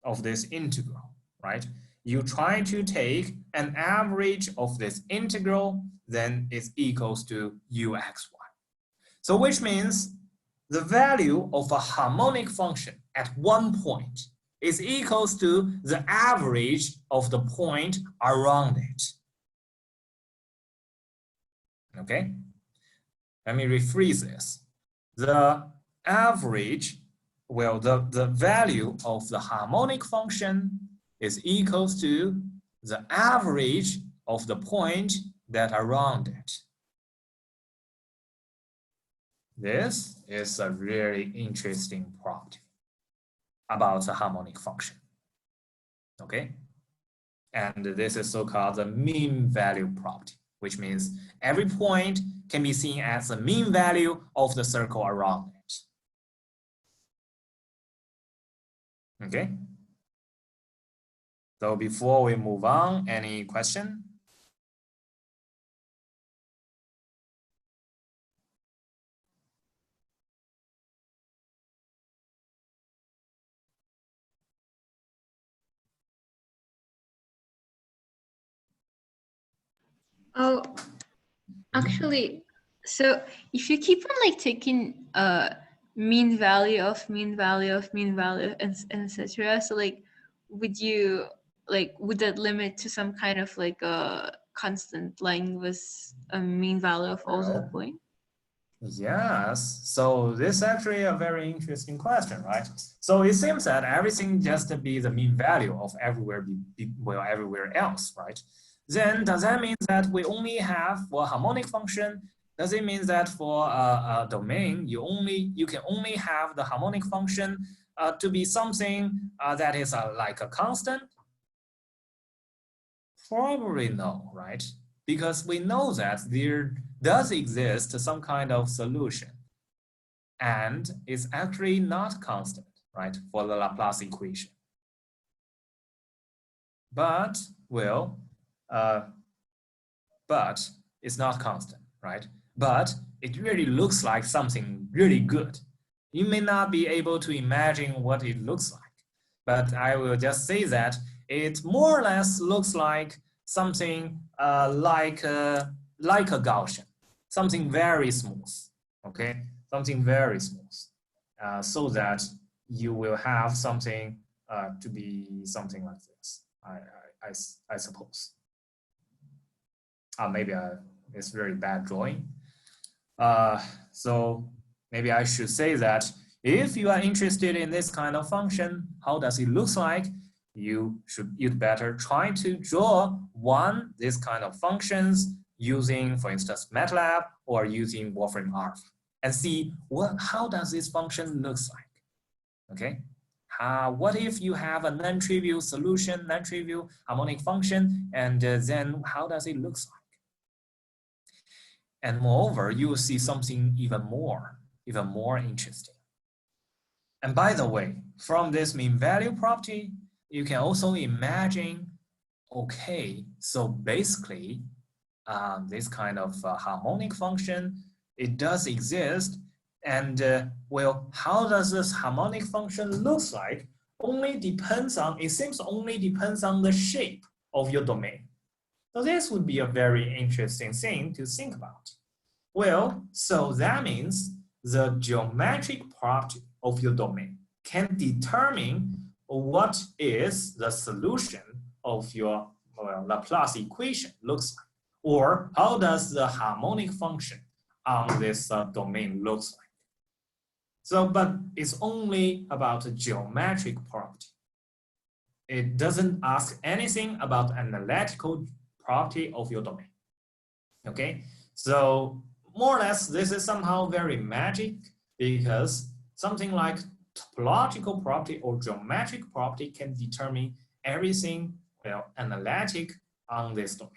of this integral, right? You try to take an average of this integral, then it's equals to uxy. So which means the value of a harmonic function at one point is equals to the average of the point around it. Okay, let me rephrase this. The average, well, the value of the harmonic function is equals to the average of the point that around it. This is a really interesting property about the harmonic function. Okay, and this is so-called the mean value property, which means every point can be seen as the mean value of the circle around it. Okay, so before we move on, any question? Oh, actually, so if you keep on like taking mean value of mean value of mean value and etc. So like, would you would that limit to some kind of like a constant line with a mean value of also the point? Yes, so this is actually a very interesting question, right? So it seems that everything just be the mean value of everywhere everywhere else, right? Then does that mean that we only have for a harmonic function? Does it mean that for a domain you can only have the harmonic function to be something that is like a constant? Probably no, right? Because we know that there does exist some kind of solution and it's actually not constant, right, for the Laplace equation. But, well, but it's not constant, right? But it really looks like something really good. You may not be able to imagine what it looks like, but I will just say that it more or less looks like something like a Gaussian, something very smooth, okay? Something very smooth, so that you will have something to be something like this, I suppose. Maybe it's very bad drawing. So maybe I should say that if you are interested in this kind of function, how does it look like? You'd better try to draw this kind of functions using, for instance, MATLAB or using Wolfram Alpha and see how does this function looks like, okay? What if you have a non-trivial solution, non-trivial harmonic function, and then how does it look like? And moreover, you will see something even more interesting. And by the way, from this mean value property, you can also imagine, okay, so basically, this kind of harmonic function, it does exist. And well, how does this harmonic function looks like? It seems only depends on the shape of your domain. So this would be a very interesting thing to think about. Well, so that means the geometric property of your domain can determine what is the solution of your Laplace equation looks like, or how does the harmonic function on this domain looks like. So, but it's only about the geometric property. It doesn't ask anything about analytical property of your domain. Okay, so more or less, this is somehow very magic because something like topological property or geometric property can determine everything, analytic on this domain.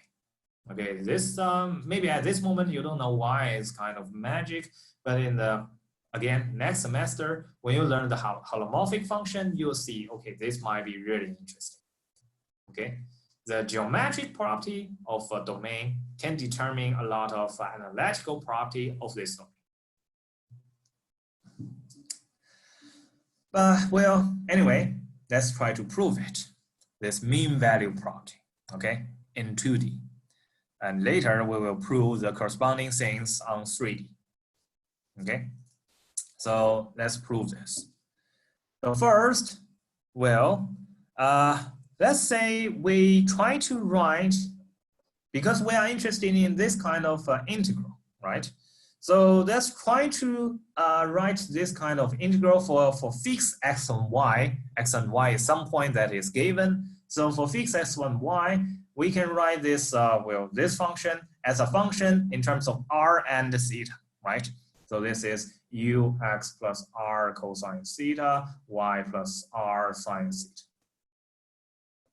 Okay, this maybe at this moment you don't know why it's kind of magic, but in the again next semester when you learn the holomorphic function, you'll see, okay, this might be really interesting. Okay, the geometric property of a domain can determine a lot of analytical property of this domain. Well, anyway, let's try to prove it. This mean value property, okay, in 2D. And later we will prove the corresponding things on 3D. Okay, so let's prove this. So first, well, let's say we try to write, because we are interested in this kind of integral, right? So let's try to write this kind of integral for fixed x and y. X and y is some point that is given. So for fixed x and y, we can write this, this function as a function in terms of r and theta, right? So this is ux plus r cosine theta, y plus r sine theta.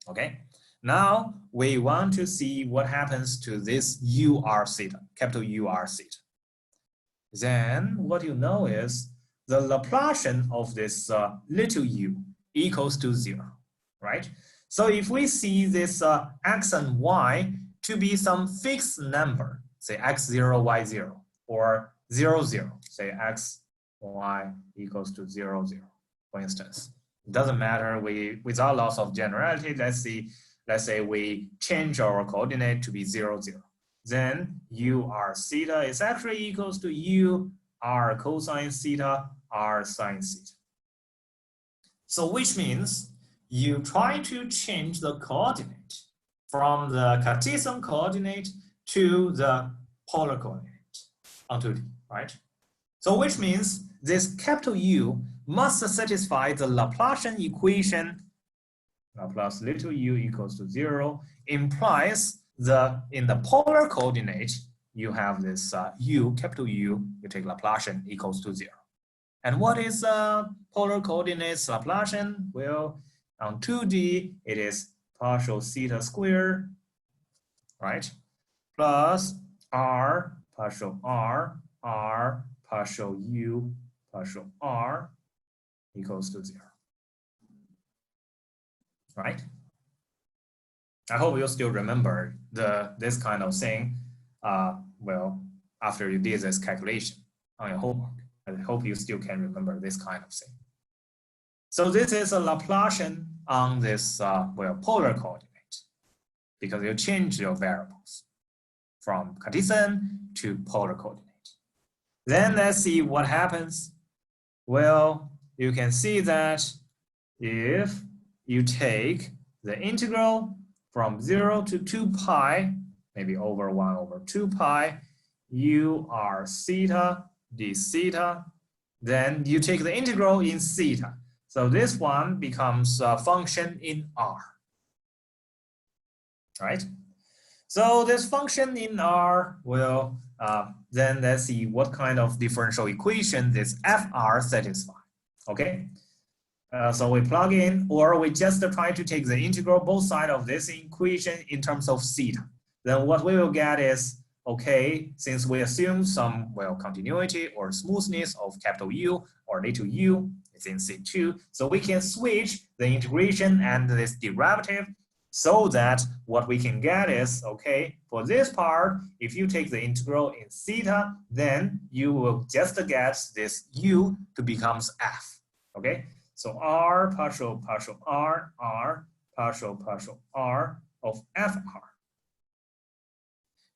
Okay, now we want to see what happens to this ur theta, capital UR theta. Then what you know is the Laplacian of this little u equals to 0, right? So if we see this x and y to be some fixed number, say x0, y0, or 0, 0, say x, y equals to 0, 0, for instance. It doesn't matter, without loss of generality, let's say we change our coordinate to be 0, 0. Then ur theta is actually equals to ur cosine theta r sine theta. So which means you try to change the coordinate from the Cartesian coordinate to the polar coordinate onto D, right? So which means this capital U must satisfy the Laplacian equation, Laplace little u equals to 0, implies in the polar coordinate, you have this u, capital U, you take Laplacian equals to 0. And what is polar coordinates Laplacian? Well, on 2D, it is partial theta squared, right? Plus r, partial r, r, partial u, partial r equals to 0, right? I hope you still remember this kind of thing, well, after you did this calculation on your homework. I hope you still can remember this kind of thing. So this is a Laplacian on this, well, polar coordinate, because you change your variables from Cartesian to polar coordinate. Then let's see what happens. Well, you can see that if you take the integral from 0 to 2 pi, maybe over 1 over 2 pi, u r theta d theta, then you take the integral in theta. So this one becomes a function in r, right? So this function in r will, then let's see what kind of differential equation this fr satisfies, okay? So we plug in, or we just try to take the integral both sides of this equation in terms of theta. Then what we will get is, okay, since we assume some, well, continuity or smoothness of capital U or little u, it's in C2, so we can switch the integration and this derivative so that what we can get is, okay, for this part, if you take the integral in theta, then you will just get this u to becomes f, okay? So r partial partial r, r partial partial r of fr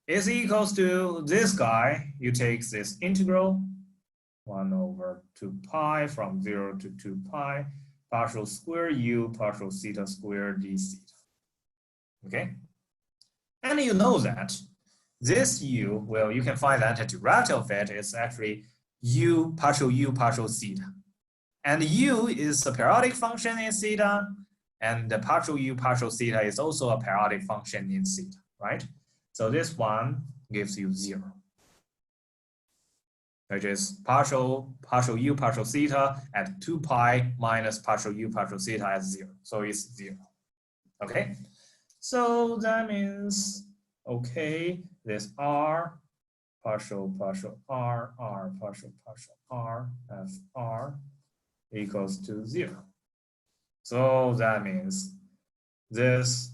is equals to this guy. You take this integral 1 over 2 pi from 0 to 2 pi partial square u partial theta square d theta. Okay, and you know that this u, well, you can find that the derivative of it is actually u partial theta, and u is a periodic function in theta, and the partial u partial theta is also a periodic function in theta, right? So this one gives you 0, which is partial u partial theta at 2 pi minus partial u partial theta at 0. So it's 0. Okay, so that means, okay, this r partial partial r, r partial partial r, fr equals to 0. So that means this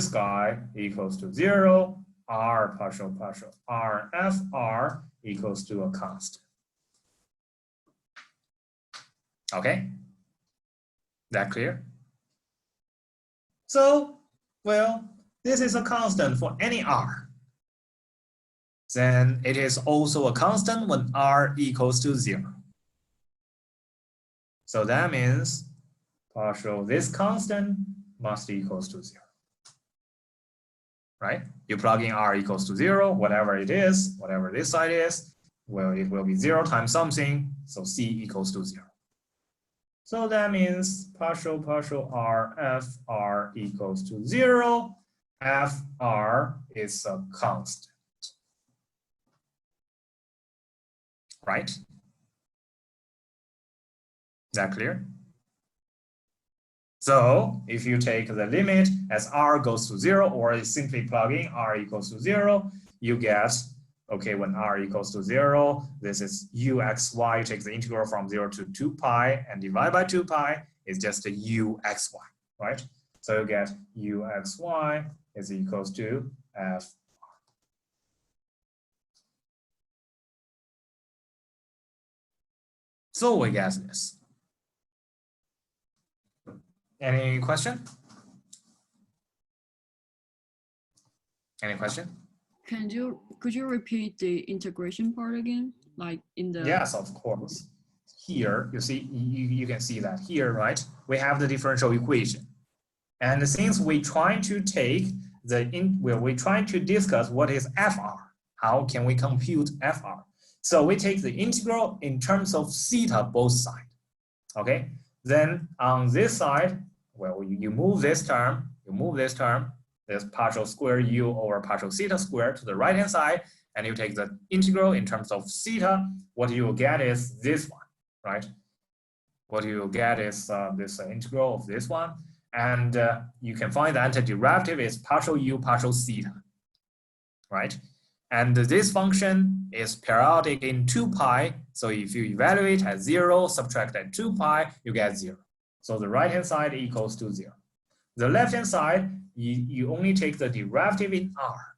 guy equals to 0, r partial partial r fr equals to a constant. Okay, that clear? So, well, this is a constant for any r. Then it is also a constant when r equals to 0. So that means partial this constant must equals to 0. Right? You plug in r equals to 0, whatever it is, whatever this side is, well, it will be 0 times something, so c equals to 0. So that means partial partial r fr equals to 0. Fr is a constant. Right? Is that clear? So if you take the limit as r goes to 0, or simply plug in r equals to 0, you get, okay, when r equals to 0, this is uxy. You take the integral from 0 to 2 pi and divide by 2 pi. It's just a uxy, right? So you get uxy is equals to f. So we get this. Any question? Any question? Could you repeat the integration part again? Like in the... Yes, of course. here, you see, you can see that here, right? We have the differential equation. And since we try to take we're trying to discuss what is FR, how can we compute FR? So we take the integral in terms of theta both sides, okay? Then on this side, well, you move this term, this partial square u over partial theta squared to the right-hand side, and you take the integral in terms of theta. What you will get is this one, right? What you will get is this integral of this one. And you can find the antiderivative is partial u partial theta, right? And this function is periodic in 2 pi. So if you evaluate at 0, subtract at 2 pi, you get 0. So the right-hand side equals to 0. The left-hand side, you only take the derivative in r,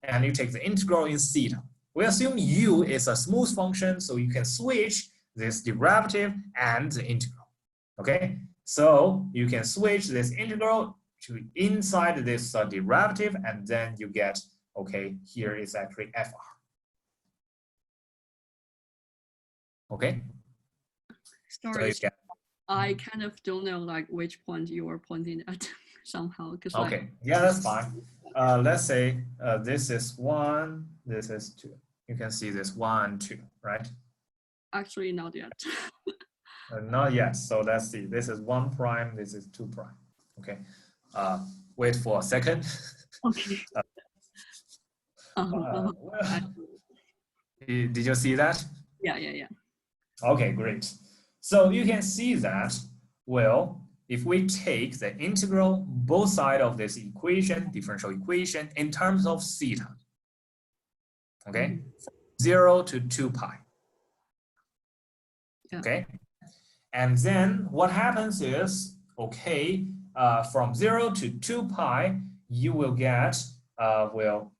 and you take the integral in theta. We assume u is a smooth function, so you can switch this derivative and the integral, okay? So you can switch this integral to inside this derivative, and then you get, okay, here is actually FR. Okay. Sorry, so I kind of don't know like which point you are pointing at somehow. Okay, like, yeah, that's fine. Let's say this is 1, this is 2. You can see this 1, 2, right? Actually, not yet. Not yet. So let's see. This is 1 prime. This is 2 prime. Okay. Wait for a second. Okay. Did you see that? Yeah. Okay, great. So you can see that, well, if we take the integral both sides of this equation, differential equation, in terms of theta, okay, from 0 to 2 pi. Yeah. Okay. And then what happens is, okay, from 0 to 2 pi, you will get, well,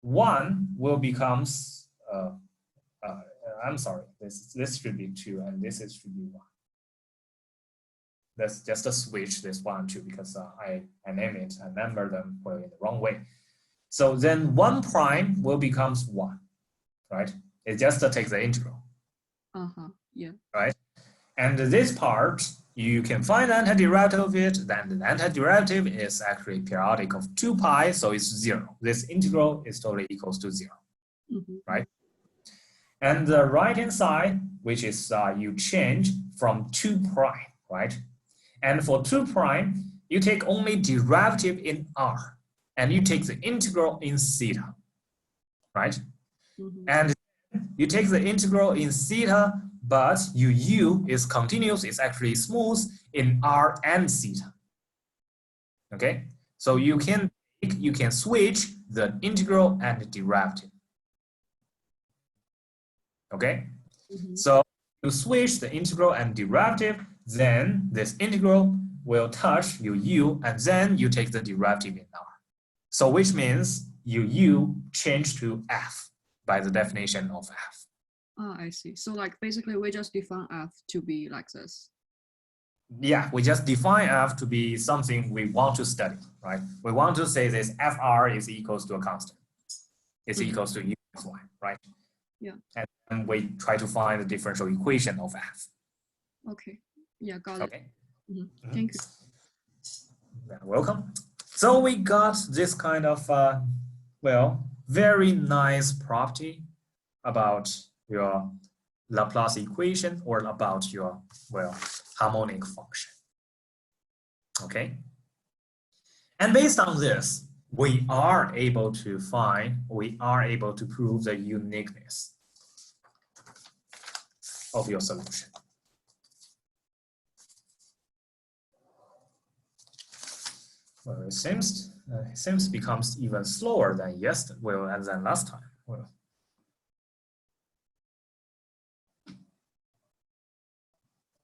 1 will becomes, I'm sorry, this should be 2 and this should be 1. Let's just switch this 1 and 2 because I name it, I number them well in the wrong way. So then 1 prime will becomes 1, right? It just takes the integral. Yeah. Right? And this part, you can find the antiderivative of it, then the antiderivative is actually periodic of 2 pi, so it's 0. This integral is totally equals to 0, right? And the right-hand side, which is you change from 2 prime, right? And for 2 prime, you take only derivative in r, and you take the integral in theta, right? And you take the integral in theta, but u is continuous, it's actually smooth in r and theta. Okay, so you can switch the integral and the derivative. Okay, so you switch the integral and derivative, then this integral will touch u, and then you take the derivative in r. So which means u change to f by the definition of f. Oh, I see. So like basically we just define f to be like this. Yeah, we just define f to be something we want to study, right? We want to say this fr is equals to a constant. It's equals to u(y), right? Yeah. And we try to find the differential equation of f. Okay. Yeah, got it. Okay. Thank you. You're welcome. So we got this kind of, well, very nice property about your Laplace equation or about your, well, harmonic function. Okay. And based on this, we are able to prove the uniqueness of your solution. Well, it seems becomes even slower than yesterday, well, than last time. Well,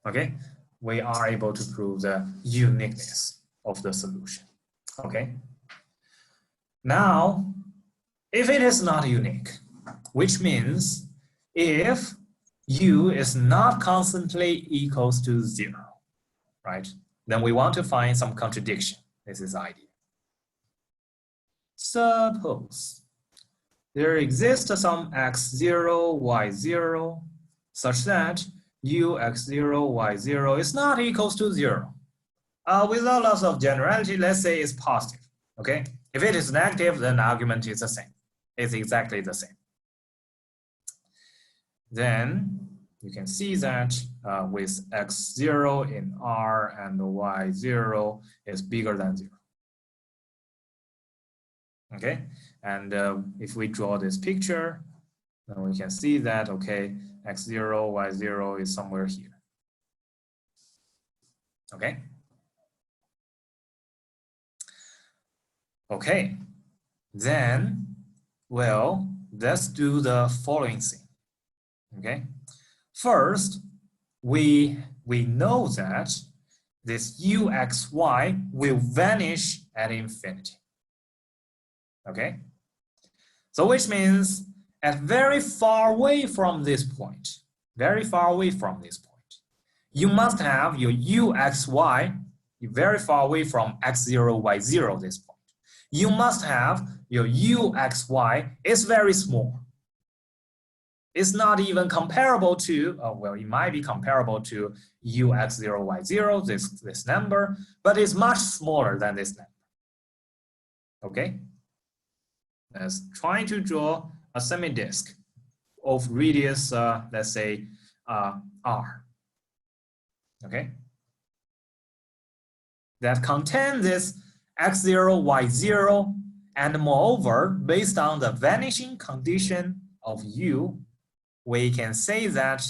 okay, we are able to prove the uniqueness of the solution. Okay. Now, if it is not unique, which means if u is not constantly equals to 0, right? Then we want to find some contradiction. This is the idea. Suppose there exists some x0, y0, such that u x0, y0 is not equals to 0. Without loss of generality, let's say it's positive. Okay, if it is negative, then the argument is the same. It's exactly the same. Then you can see that with x0 in R and y0 is bigger than 0. Okay, and if we draw this picture, then we can see that, okay, x0, y0 is somewhere here. Okay. Okay, then, well, let's do the following thing. Okay, first, we know that this uxy will vanish at infinity. Okay, so which means at very far away from this point, you must have your uxy very far away from x0, y0 this point. You must have your uxy is very small. It's not even comparable to, well, it might be comparable to ux0, y0, this number, but it's much smaller than this number. Okay? Let's try to draw a semi-disk of radius, let's say, r. Okay? That contain this x0, y0, and moreover, based on the vanishing condition of u, we can say that,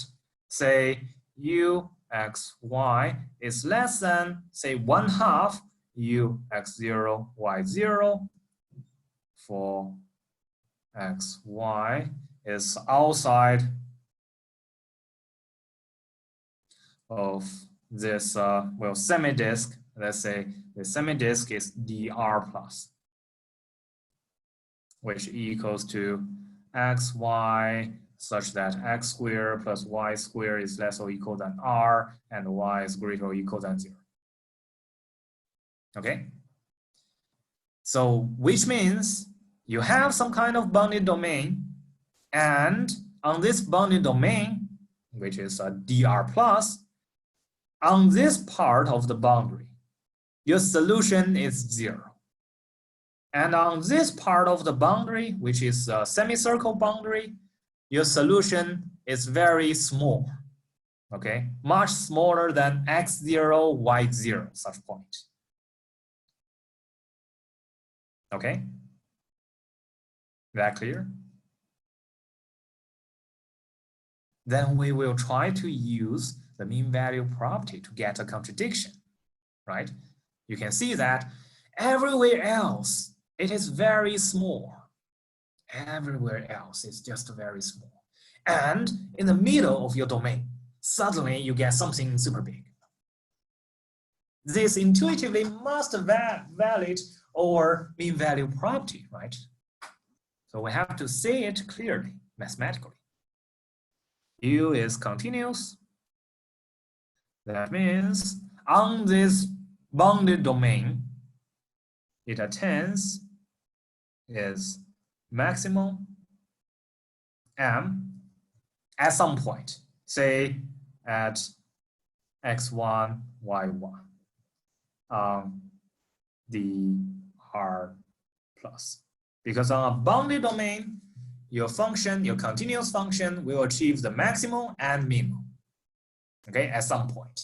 say, uxy is less than, say, 1/2 ux0, y0 for xy is outside of this, well, semi-disk. Let's say the semi-disk is dr plus, which equals to xy such that x squared plus y squared is less or equal than r, and y is greater or equal than 0. Okay? So, which means you have some kind of bounded domain, and on this bounded domain, which is a dr plus, on this part of the boundary, your solution is 0. And on this part of the boundary, which is a semicircle boundary, your solution is very small. Okay, much smaller than x0, y0, such point. Okay, that clear? Then we will try to use the mean value property to get a contradiction, right? You can see that everywhere else, it is very small. Everywhere else is just very small. And in the middle of your domain, suddenly you get something super big. This intuitively must validate our mean value property, right? So we have to say it clearly, mathematically. U is continuous. That means on this bounded domain, it attains is maximum m at some point, say at x1, y1 on the r plus. Because on a bounded domain, your function, your continuous function will achieve the maximum and minimum, okay, at some point.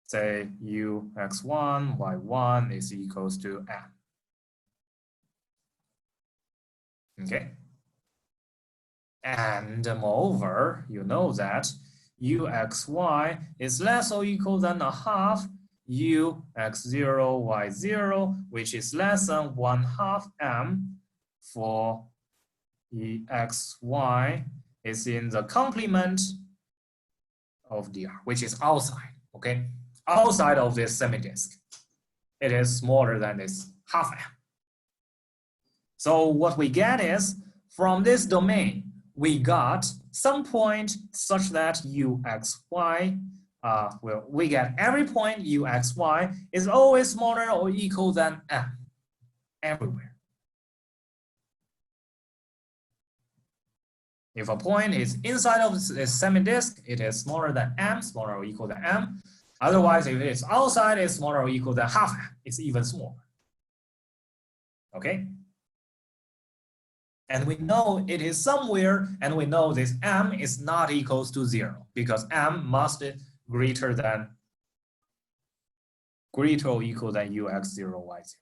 Say ux1, y1 is equals to m. Okay. And moreover, you know that uxy is less or equal than 1/2 ux0, y0, which is less than 1/2 m for xy is in the complement of dr, which is outside, okay? Outside of this semi-disk. It is smaller than this 1/2 m. So what we get is, from this domain, we got some point such that uxy, well, we get every point uxy is always smaller or equal than m, everywhere. If a point is inside of this semi-disk, it is smaller than m, smaller or equal than m. Otherwise, if it is outside, it's smaller or equal than half m. It's even smaller. Okay? And we know it is somewhere, and we know this m is not equals to 0 because m must greater or equal than ux0, y0.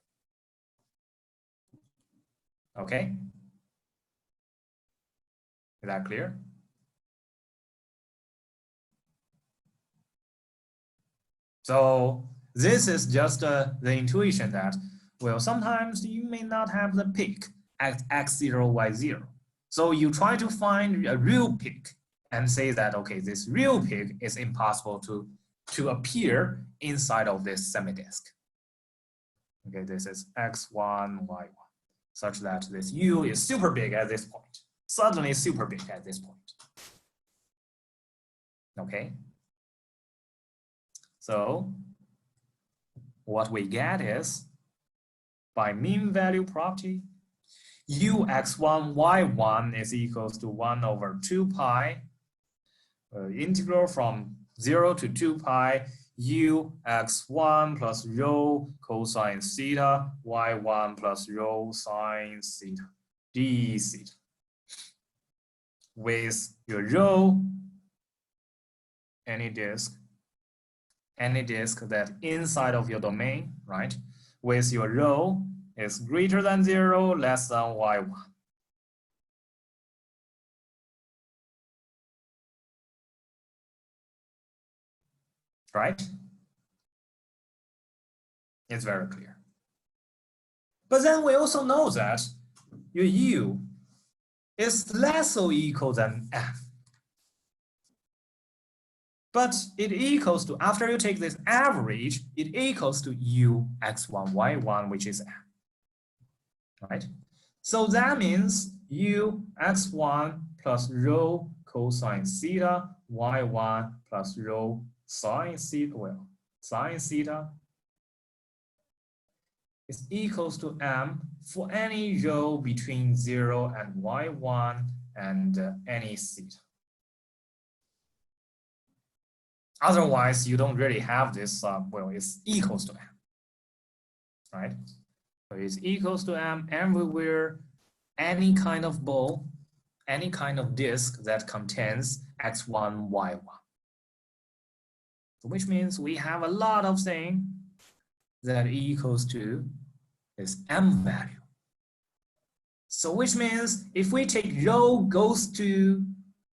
Okay? Is that clear? So this is just the intuition that, well, sometimes you may not have the peak at x0, y0. So you try to find a real peak and say that, okay, this real peak is impossible to appear inside of this semi-disk. Okay, this is x1, y1, such that this u is super big at this point. Suddenly super big at this point. Okay. So what we get is, by mean value property, ux1, y1 is equals to 1 over 2 pi, integral from 0 to 2 pi, ux1 plus rho cosine theta, y1 plus rho sine theta, d theta. With your rho, any disk that inside of your domain, right? With your rho is greater than 0, less than y1. Right? It's very clear. But then we also know that your u is less or equal than m. But it equals to, after you take this average, it equals to ux1, y1, which is m. Right? So that means ux1 plus rho cosine theta, y1 plus rho sine theta, well, sine theta is equals to m for any rho between 0 and y1 and any theta. Otherwise, you don't really have this, well, it's equals to m, right? So it's equals to m everywhere, any kind of ball, any kind of disk that contains x1, y1. So which means we have a lot of things that equals to this m value. So which means if we take rho goes to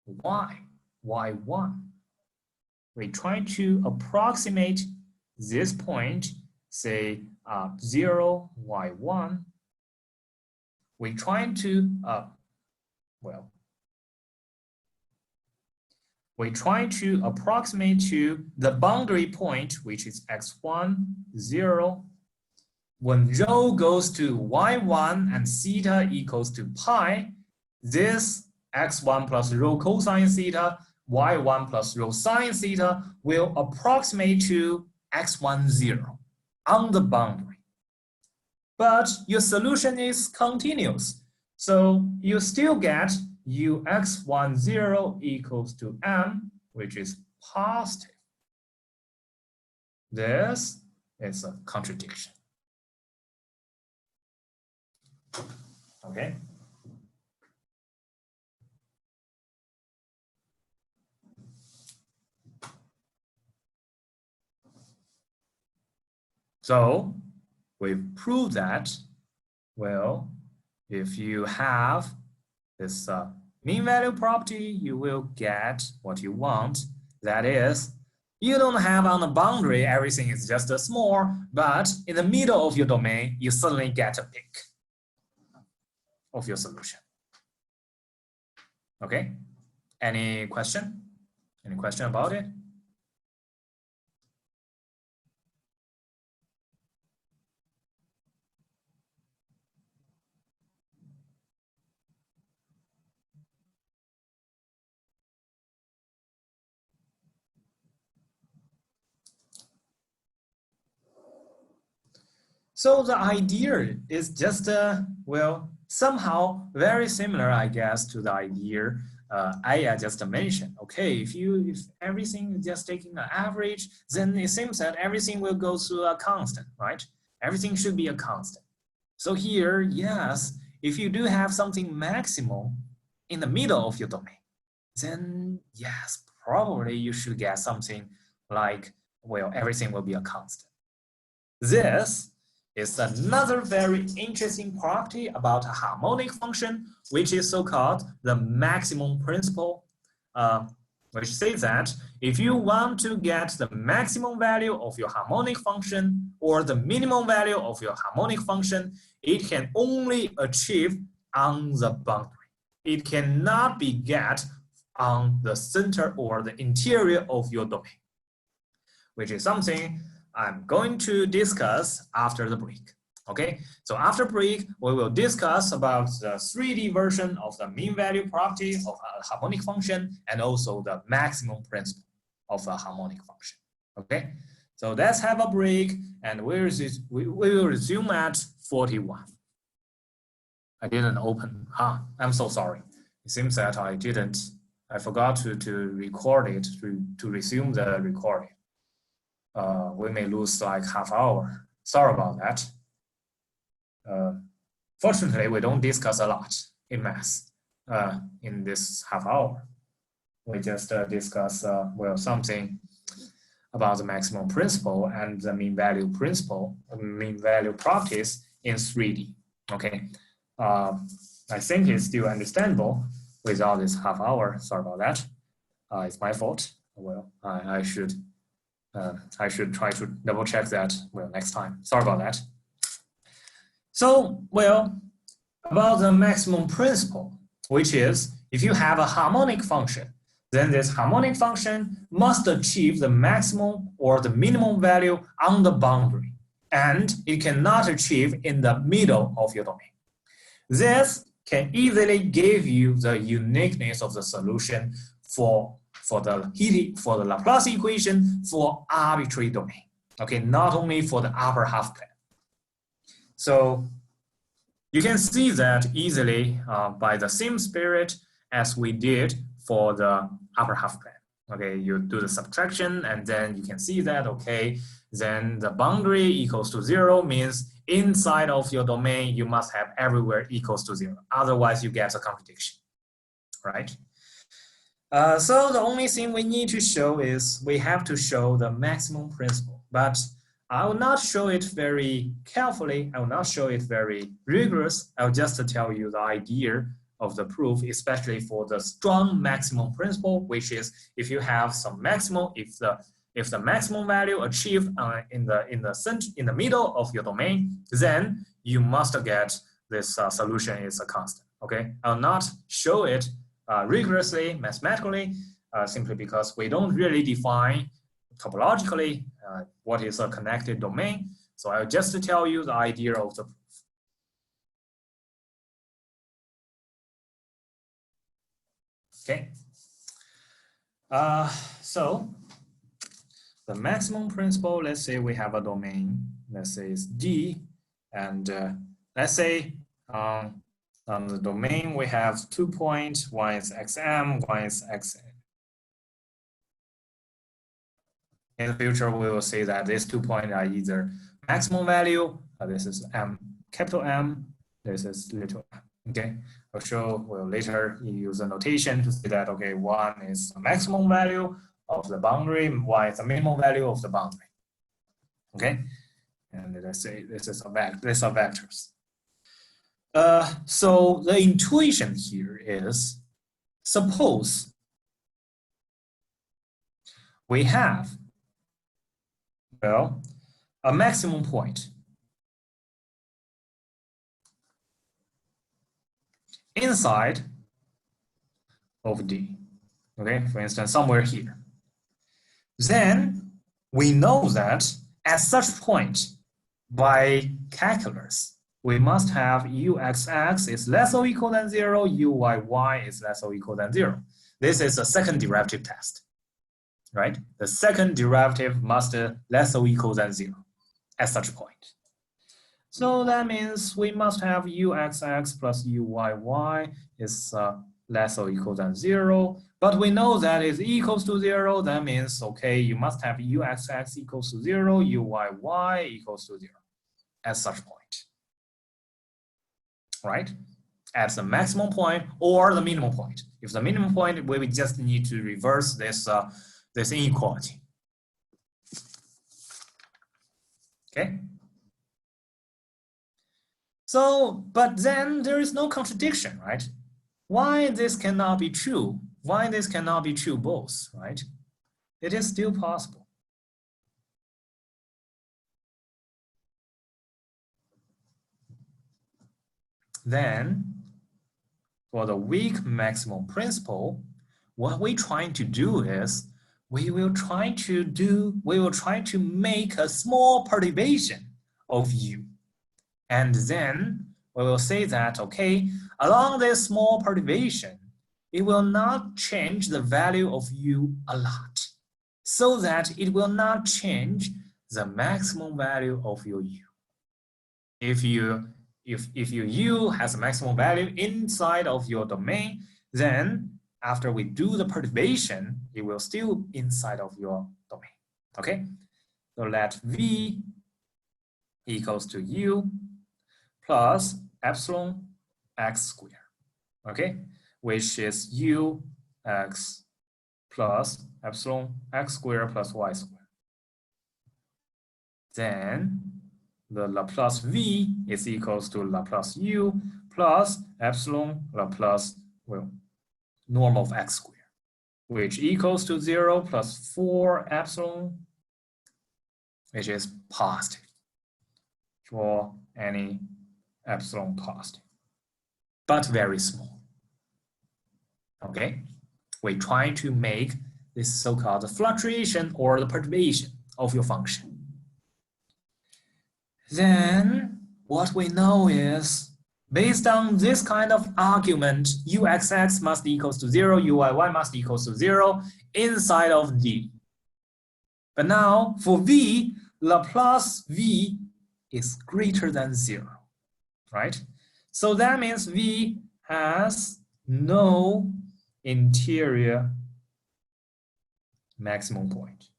y1, we try to approximate this point, say 0, y1. We try to, we try to approximate to the boundary point, which is x1, 0. When rho goes to y1 and theta equals to pi, this x1 plus rho cosine theta, y1 plus rho sine theta will approximate to x1, 0 on the boundary. But your solution is continuous. So you still get ux1, 0 equals to m, which is positive. This is a contradiction. Okay. So we've proved that, well, if you have this mean value property, you will get what you want. That is, you don't have on the boundary, everything is just small, but in the middle of your domain, you suddenly get a peak of your solution. Okay, any question? Any question about it? So the idea is just, well, somehow very similar, I guess, to the idea I just mentioned, okay, if everything is just taking an average, then it seems that everything will go to a constant, right? Everything should be a constant. So here, yes, if you do have something maximal in the middle of your domain, then yes, probably you should get something like, well, everything will be a constant. This is another very interesting property about a harmonic function, which is so-called the maximum principle, which says that if you want to get the maximum value of your harmonic function or the minimum value of your harmonic function, it can only achieve on the boundary. It cannot be get on the center or the interior of your domain, which is something I'm going to discuss after the break. Okay, so after break, we will discuss about the 3D version of the mean value property of a harmonic function and also the maximum principle of a harmonic function. Okay, so let's have a break and we will resume at 41. I didn't open. I'm so sorry. It seems that I forgot to record it, to resume the recording. We may lose like half hour. Sorry about that. Fortunately, we don't discuss a lot in math in this half hour. We just discuss well, something about the maximum principle and the mean value principle, mean value properties in 3D. Okay, I think it's still understandable without this half hour. Sorry about that. It's my fault. Well, I should try to double check that, well, next time. Sorry about that. So, well, about the maximum principle, which is if you have a harmonic function, then this harmonic function must achieve the maximum or the minimum value on the boundary, and it cannot achieve in the middle of your domain. This can easily give you the uniqueness of the solution for the Laplace equation for arbitrary domain. Okay, not only for the upper half plane. So you can see that easily by the same spirit as we did for the upper half plane. Okay, you do the subtraction and then you can see that, okay, then the boundary equals to 0 means inside of your domain, you must have everywhere equals to 0. Otherwise, you get a contradiction, right? So the only thing we need to show is we have to show the maximum principle, but I will not show it very carefully. I will not show it very rigorous. I'll just tell you the idea of the proof, especially for the strong maximum principle, which is if you have some maximum, if the maximum value achieved in the middle of your domain, then you must get this solution is a constant. Okay, I'll not show it rigorously, mathematically, simply because we don't really define topologically what is a connected domain. So I'll just tell you the idea of the proof. Okay. So the maximum principle, let's say we have a domain, let's say it's D, and let's say on the domain we have 2 points, one is xm, one is xn. In the future, we will say that these 2 points are either maximum value, this is M, capital M, this is little m. Okay, I'll show, well, later you use a notation to say that, okay, one is the maximum value of the boundary, one is the minimum value of the boundary. Okay, and let's say this is these are vectors. So the intuition here is, suppose we have, well, a maximum point inside of D, okay, for instance, somewhere here. Then we know that at such point, by calculus, we must have uxx is less or equal than 0, uyy is less or equal than 0. This is a second derivative test, right? The second derivative must less or equal than 0 at such point. So that means we must have uxx plus uyy is less or equal than 0. But we know that is equals to 0. That means, okay, you must have uxx equals to 0, uyy equals to 0 at such point, right? At the maximum point or the minimum point. If the minimum point, we just need to reverse this, this inequality. Okay. So, but then there is no contradiction, right? Why this cannot be true? Why this cannot be true both, right? It is still possible. Then, for the weak maximum principle, what we're trying to do is we will try to make a small perturbation of U. And then we will say that, okay, along this small perturbation, it will not change the value of U a lot, so that it will not change the maximum value of your U. If your U has a maximum value inside of your domain, then after we do the perturbation, it will still be inside of your domain. Okay, so let V equals to U plus epsilon x squared, okay, which is U x plus epsilon x squared plus y squared. Then the Laplace V is equals to Laplace U plus epsilon Laplace, well, norm of x squared, which equals to 0 plus 4 epsilon, which is positive for any epsilon positive, but very small. Okay, we try to make this so-called fluctuation or the perturbation of your function. Then what we know is, based on this kind of argument, uxx must equals to 0, uyy must equals to 0 inside of D. But now for V, Laplace V is greater than 0, right? So that means V has no interior maximum point.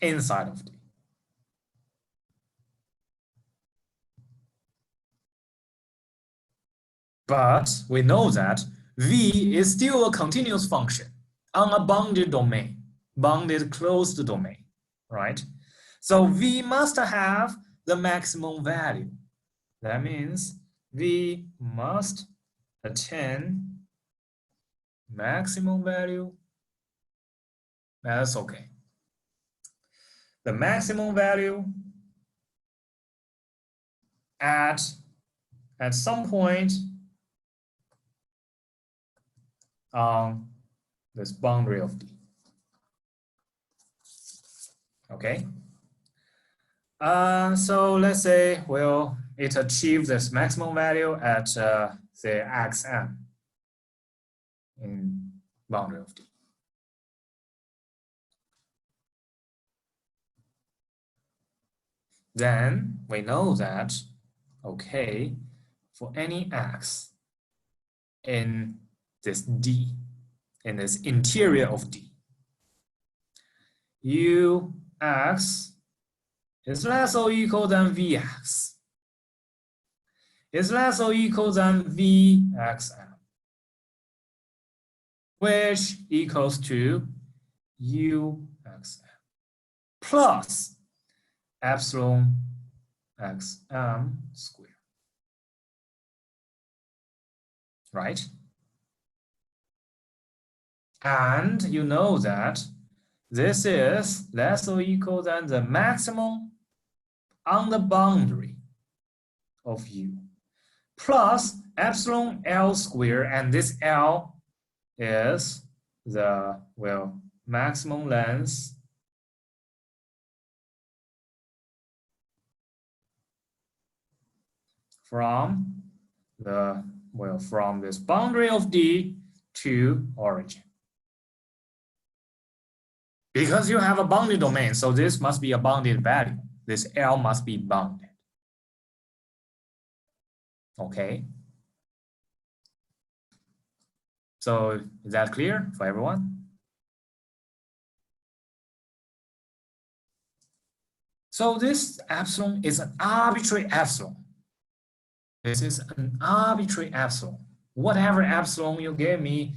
Inside of D. But we know that V is still a continuous function on a bounded domain, bounded closed domain, right? So V must have the maximum value. That means V must attain maximum value. That's okay. The maximum value at some point on this boundary of D. Okay. So let's say, well, it achieves this maximum value at say xm in boundary of D. Then we know that, okay, for any x in this D, in this interior of D, Ux is less or equal than Vx, is less or equal than Vxm, which equals to Uxm plus epsilon xm squared, right? And you know that this is less or equal than the maximum on the boundary of U plus epsilon L squared, and this L is the, well, maximum length from the, well, from this boundary of D to origin. Because you have a bounded domain, so this must be a bounded value. This L must be bounded. Okay. So is that clear for everyone? So this epsilon is an arbitrary epsilon. This is an arbitrary epsilon. Whatever epsilon you give me,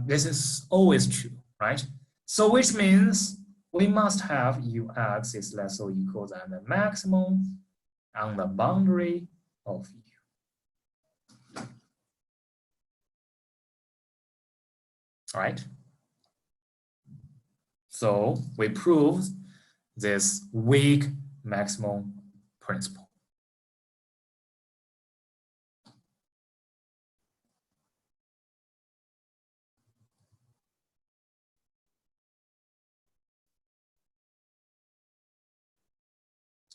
this is always true, right? So which means we must have ux is less or equal than the maximum on the boundary of u. All right. So we proved this weak maximum principle.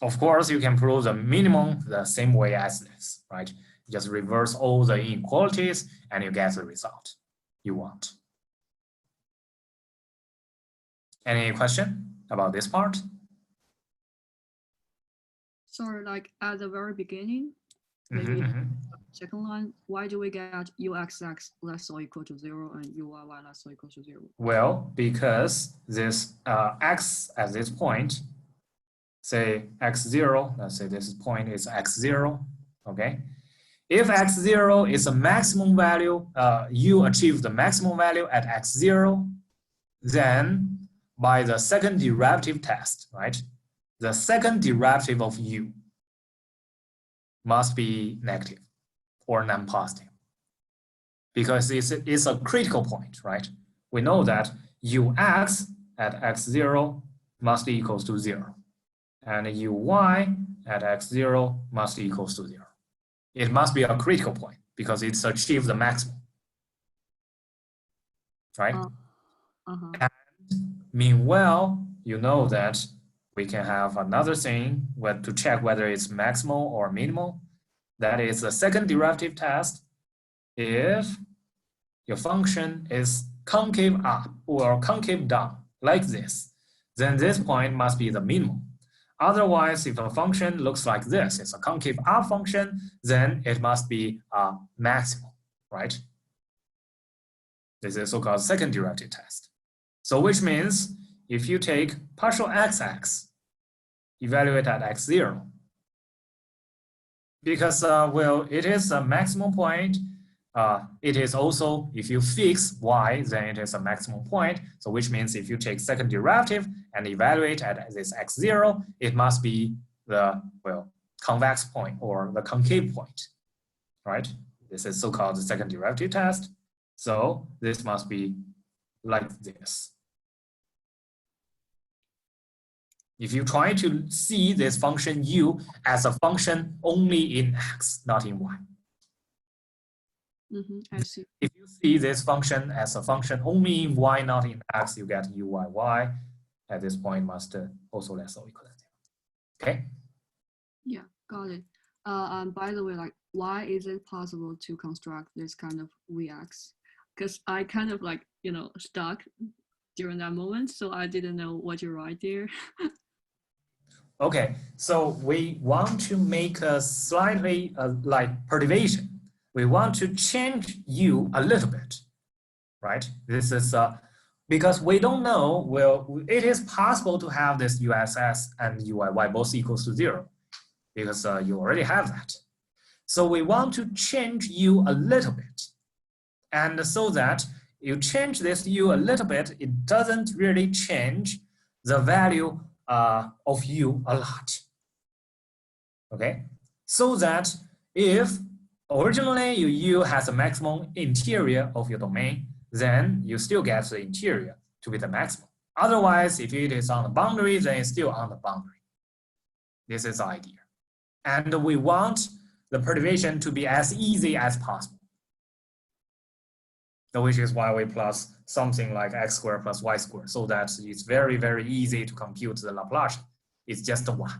Of course, you can prove the minimum the same way as this, right? Just reverse all the inequalities and you get the result you want. Any question about this part? Sorry, like at the very beginning, maybe second line, why do we get uxx less or equal to 0 and uyy less or equal to 0? Well, because this x at this point, say x0, let's say this point is x0, okay? If x0 is a maximum value, you achieve the maximum value at x0, then by the second derivative test, right? The second derivative of u must be negative or non-positive because it's a critical point, right? We know that ux at x0 must equals to 0 and uy at x0 must equals to 0. It must be a critical point because it's achieved the maximum, right? And meanwhile, you know that we can have another thing to check whether it's maximal or minimal. That is the second derivative test. If your function is concave up or concave down like this, then this point must be the minimum. Otherwise, if a function looks like this, it's a concave up function, then it must be a maximal, right? This is so-called second derivative test. So which means if you take partial xx, evaluate at x0, because, well, it is a maximum point. It is also, if you fix y, then it is a maximum point. So which means if you take second derivative and evaluate at this x0, it must be the, well, convex point or the concave point, right? This is so-called the second derivative test. So this must be like this. If you try to see this function u as a function only in x, not in y. I see. If you see this function as a function only in y, not in x, you get uyy. At this point, must also less or equal to 0. Okay? Yeah, got it. And by the way, like, why is it possible to construct this kind of Vx? Because I kind of like, you know, stuck during that moment, so I didn't know what you write there. Okay, so we want to make a slightly like perturbation. We want to change u a little bit, right? This is because we don't know, well, it is possible to have this uss and uyy both equals to 0 because you already have that. So we want to change u a little bit. And so that you change this u a little bit, it doesn't really change the value of u a lot. Okay, so that if originally your u has a maximum interior of your domain, then you still get the interior to be the maximum. Otherwise, if it is on the boundary, then it's still on the boundary. This is the idea. And we want the perturbation to be as easy as possible. Which is why we plus something like x squared plus y squared, so that it's very, very easy to compute the Laplacian. It's just 1.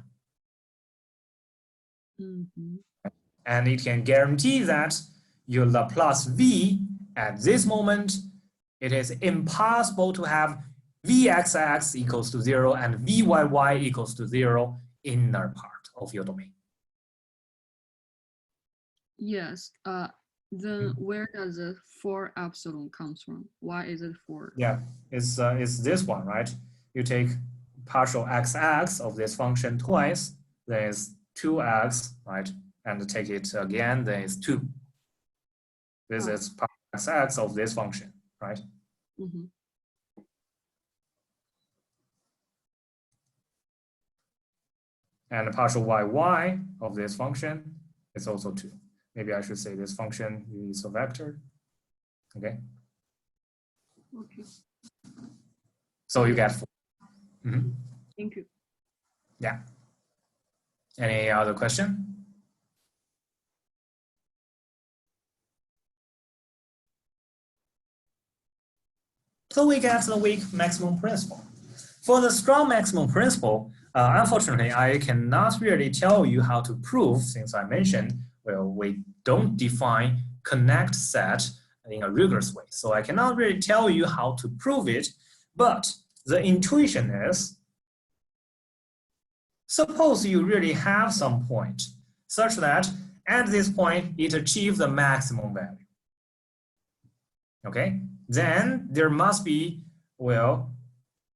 And it can guarantee that your Laplace v at this moment, it is impossible to have vxx equals to 0 and vyy equals to 0 inner part of your domain. Yes. Then where does the 4 epsilon comes from? Why is it 4? Yeah, it's this one, right? You take partial xx of this function twice, then it's 2x, right? And take it again, then it's 2. This is partial xx of this function, right? Mm-hmm. And the partial yy of this function is also 2. Maybe I should say this function is a vector. Okay. Okay. So you get 4. Mm-hmm. Thank you. Yeah. Any other question? So we get the weak maximum principle. For the strong maximum principle, unfortunately, I cannot really tell you how to prove, since I mentioned, well, we don't define connect set in a rigorous way. So I cannot really tell you how to prove it, but the intuition is, suppose you really have some point such that at this point, it achieves the maximum value. Okay, then there must be, well,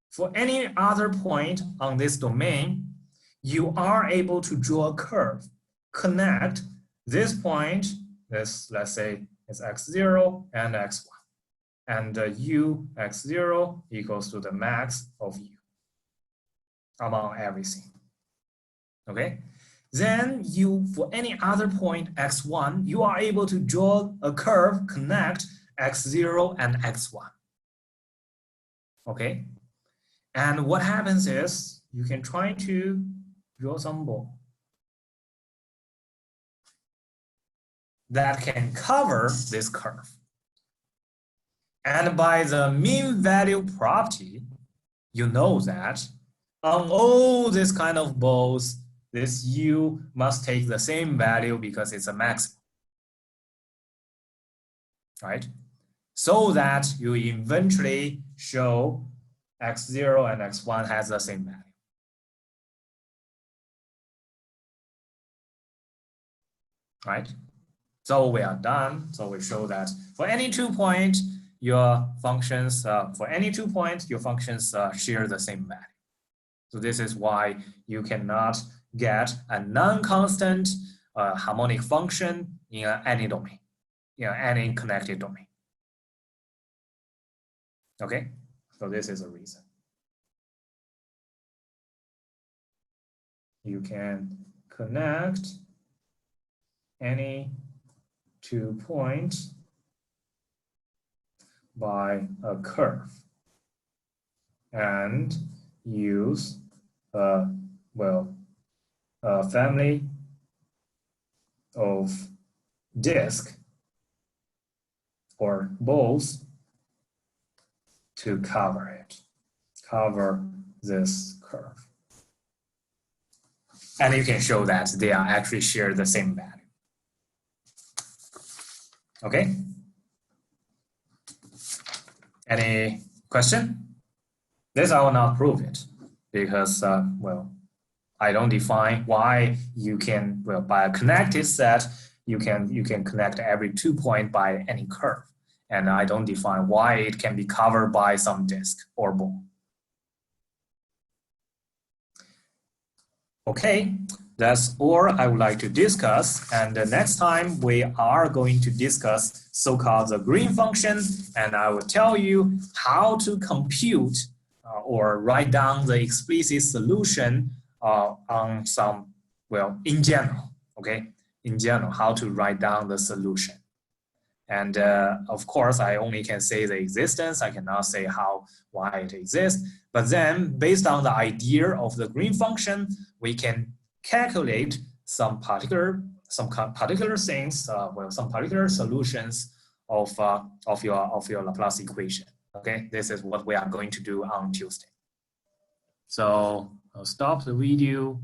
for any other point on this domain, you are able to draw a curve, connect this point, this, let's say, is x0 and x1. And u x0 equals to the max of u among everything. Okay? Then you, for any other point x1, you are able to draw a curve, connect x0 and x1. Okay? And what happens is you can try to draw some ball that can cover this curve. And by the mean value property, you know that on all this kind of balls, this u must take the same value because it's a maximum. Right? So that you eventually show x0 and x1 has the same value. Right? So we are done. So we show that for any 2 point, your functions, your functions share the same value. So this is why you cannot get a non-constant harmonic function in any domain, any connected domain. Okay, so this is a reason. You can connect any 2 points by a curve and use a family of disk or balls to cover this curve. And you can show that they are actually share the same value. Okay? Any question? This I will not prove it because, I don't define why you can, by a connected set, you can connect every 2 point by any curve. And I don't define why it can be covered by some disk or ball. Okay, that's all I would like to discuss. And next time we are going to discuss so-called the green function, and I will tell you how to compute or write down the explicit solution on some, in general, okay? In general, how to write down the solution. And of course, I only can say the existence. I cannot say why it exists. But then, based on the idea of the green function, we can calculate some particular things, some particular solutions of your Laplace equation. Okay, this is what we are going to do on Tuesday. So I'll stop the video.